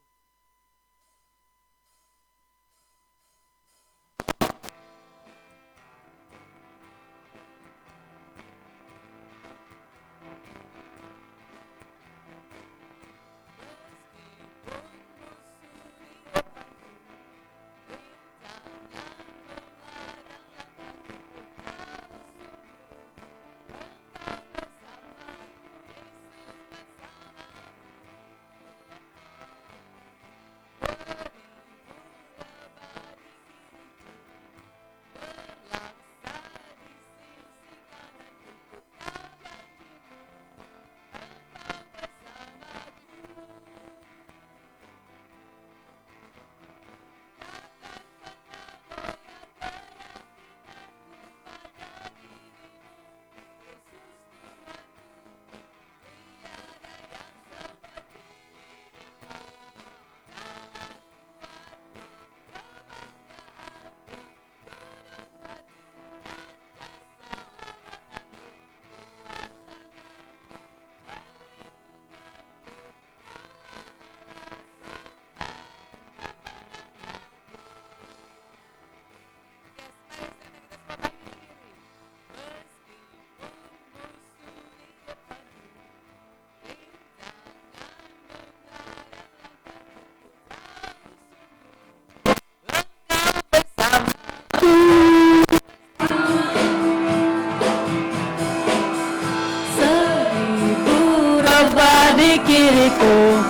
kiriku,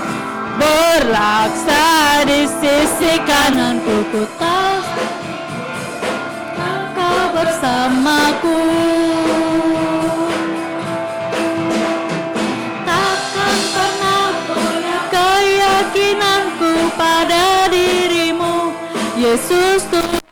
berlaksa di sisi kananku. Ku tahu Engkau bersamaku. Takkan pernah keyakinanku pada dirimu, Yesus Tuhan.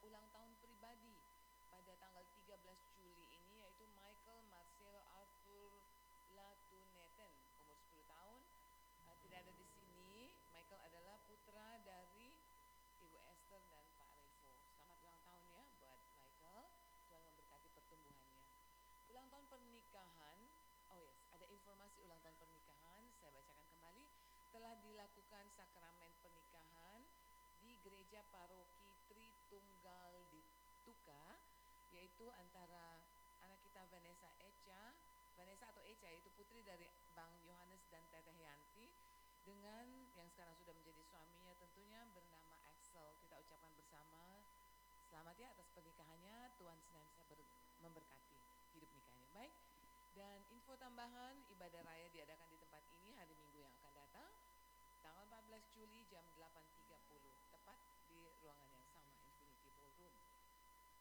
ulang tahun pribadi pada tanggal 13 Juli ini, yaitu Michael Marcelo Arthur Latuneten, umur 10 tahun. Tidak ada di sini. Michael adalah putra dari Ibu Esther dan Pak Revo. Selamat ulang tahun ya buat Michael. Tuhan memberkati pertumbuhannya. Ulang tahun pernikahan, ada informasi ulang tahun pernikahan, saya bacakan kembali. Telah dilakukan sakramen pernikahan di Gereja Paroki Tritunggal di Tuka, yaitu antara anak kita Vanessa atau Echa, yaitu putri dari Bang Yohanes dan Teteh Yanti, dengan yang sekarang sudah menjadi suaminya tentunya bernama Axel. Kita ucapkan bersama selamat ya atas pernikahannya. Tuhan senantiasa memberkati hidup nikahnya. Baik. Dan info tambahan, ibadah raya diadakan di tempat ini hari Minggu yang akan datang, tanggal 14 Juli jam 8.30, tepat di ruangan yang sama, Infinity Ballroom.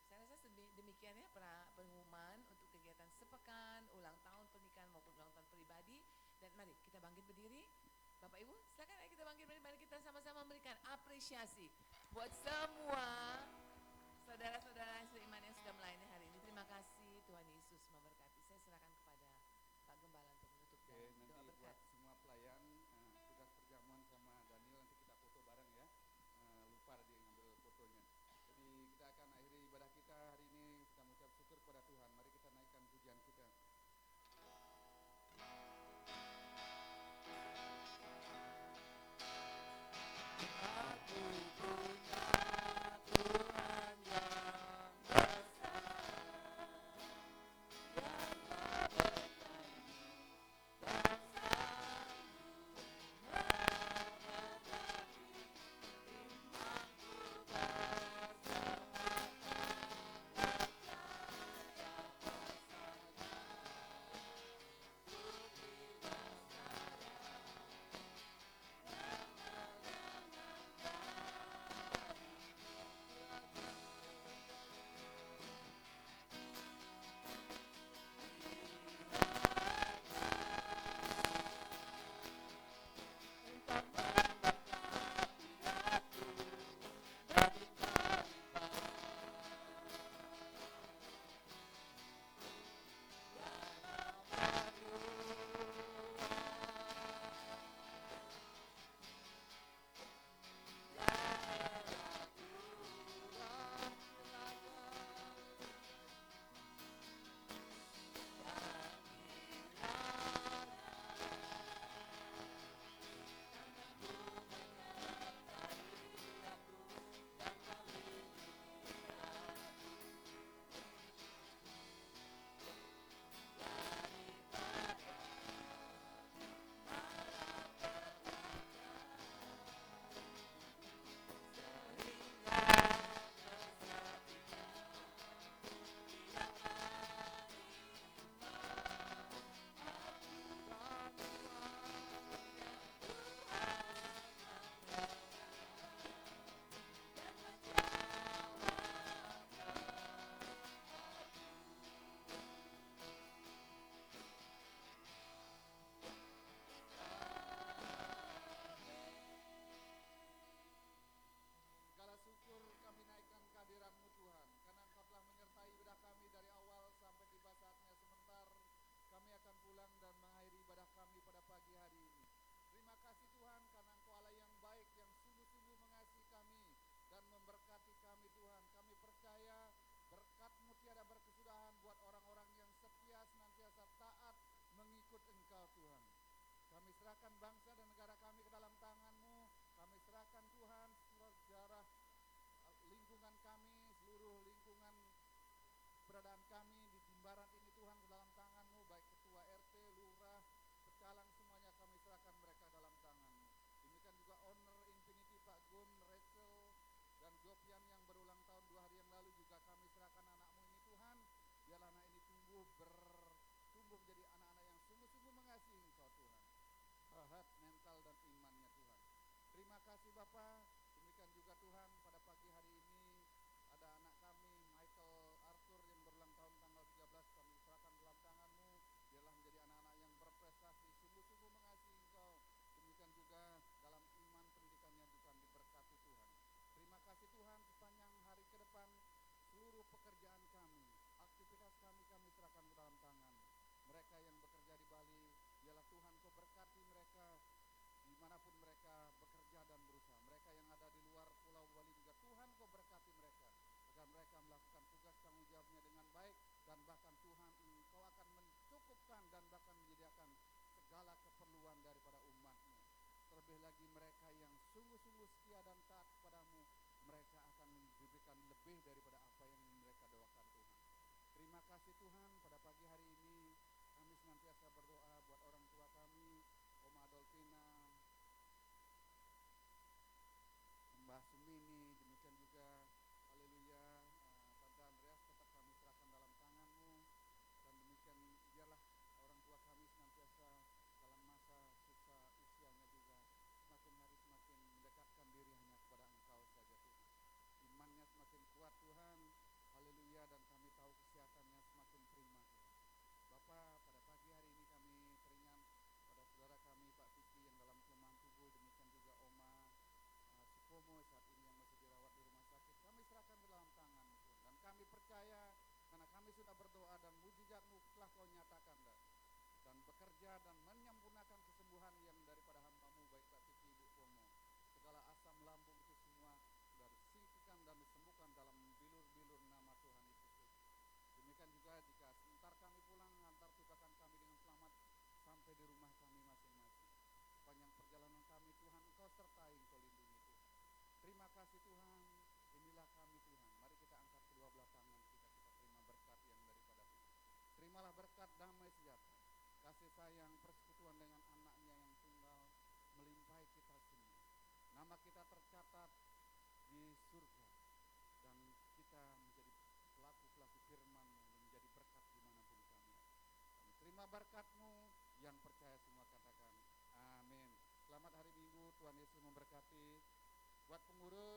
Saya rasa demikian ya pengumuman untuk kegiatan sepekan, ulang tahun pernikahan maupun ulang tahun pribadi. Dan mari kita bangkit berdiri. Bapak Ibu, silakan ayo kita bangkit berdiri, mari kita sama-sama memberikan apresiasi buat semua saudara-saudara seiman yang sudah melayani hari ini. Terima kasih, Tuhan Yesus memberkati. Saya serahkan kepada Pak Gembala untuk menutup dan Nanti doa berkat. buat semua pelayan tugas perjamuan sama Daniel, nanti kita foto bareng ya. Lupa dia ngambil fotonya. Jadi kita akan akhiri ibadah kita hari ini. Kita mengucap syukur kepada Tuhan. Mari kita naikkan pujian kita. Kami serahkan bangsa dan negara kami ke dalam tangan-Mu. Kami serahkan Tuhan sejarah lingkungan kami, seluruh lingkungan keberadaan kami di Timbaran ini Tuhan ke dalam tangan-Mu, baik ketua RT, lurah, pecalang, semuanya kami serahkan mereka dalam tangan-Mu. Demikian juga owner Infinity Pak Gun, Rachel, dan Jopian yang berulang tahun 2 hari yang lalu juga kami serahkan anak-Mu ini Tuhan. Biarlah anak ini tumbuh menjadi anak-anak yang sungguh-sungguh mengasihi Engkau Tuhan. Hati, mental dan imannya Tuhan. Terima kasih Bapa. Demikian juga Tuhan pada pagi hari ini ada anak kami Michael Arthur yang berulang tahun tanggal 13, kami serahkan dalam tangan-Mu. Biarlah menjadi anak-anak yang berprestasi, sungguh-sungguh mengasihi Engkau. Demikian juga dalam iman pendidikannya Tuhan diberkati Tuhan. Terima kasih Tuhan, sepanjang hari ke depan dan mereka melakukan tugas tanggung jawabnya dengan baik, dan bahkan Tuhan Engkau akan mencukupkan dan bahkan menyediakan segala keperluan daripada umat-Mu. Terlebih lagi mereka yang sungguh-sungguh setia dan taat kepadamu, mereka akan diberikan lebih daripada apa yang mereka doakan Tuhan. Terima kasih Tuhan, pada pagi hari ini kami senantiasa berdoa buat orang tua kami, Oma Adolfina, Mbah Sumini, demikian juga haleluya Tante Andreas, tetap kami serahkan dalam tangan-Mu, dan demikian biarlah orang tua kami senantiasa dalam masa susah usianya juga semakin hari semakin mendekatkan diri hanya kepada Engkau saja Tuhan. Imannya semakin kuat Tuhan, haleluya, dan kami tahu kesehatannya semakin prima Tuhan. Bapa, pada pagi hari ini kami teringat pada saudara kami Pak Vicky yang dalam kelemahan tubuh, demikian juga Oma Sukomo saat ini yang masih dirawat di rumah sakit. Kami serahkan ke dalam tangan-Mu Tuhan, dan kami percaya karena kami sudah berdoa dan mujizat-Mu telah Kau nyatakan dan bekerja dan menyempurnakan kesembuhan yang daripada hamba-Mu baik Pak Vicky, Ibu Pomo. Segala asam lambung itu semua sudah disingkirkan dan disembuhkan dalam bilur-bilur nama Tuhan Yesus Kristus. Demikian juga jika sebentar kami pulang, antar tibakan kami dengan selamat sampai di rumah kami masing-masing. Sepanjang perjalanan kami Tuhan, Engkau sertai, Engkau lindungi Tuhan. Terima kasih Tuhan, inilah kami Tuhan. Mari kita angkat kedua belah tangan kita terima berkat yang daripada Tuhan. Terimalah berkat damai sejahtera, kasih sayang, persekutuan dengan anaknya yang tunggal melimpahi kita semua. Nama kita tercatat di surga, dan kita menjadi pelaku-pelaku firman-Mu dan menjadi berkat dimanapun kami ada. Kami terima berkat-Mu, yang percaya semua katakan amin. Selamat hari Minggu, Tuhan Yesus memberkati. Buat pengurus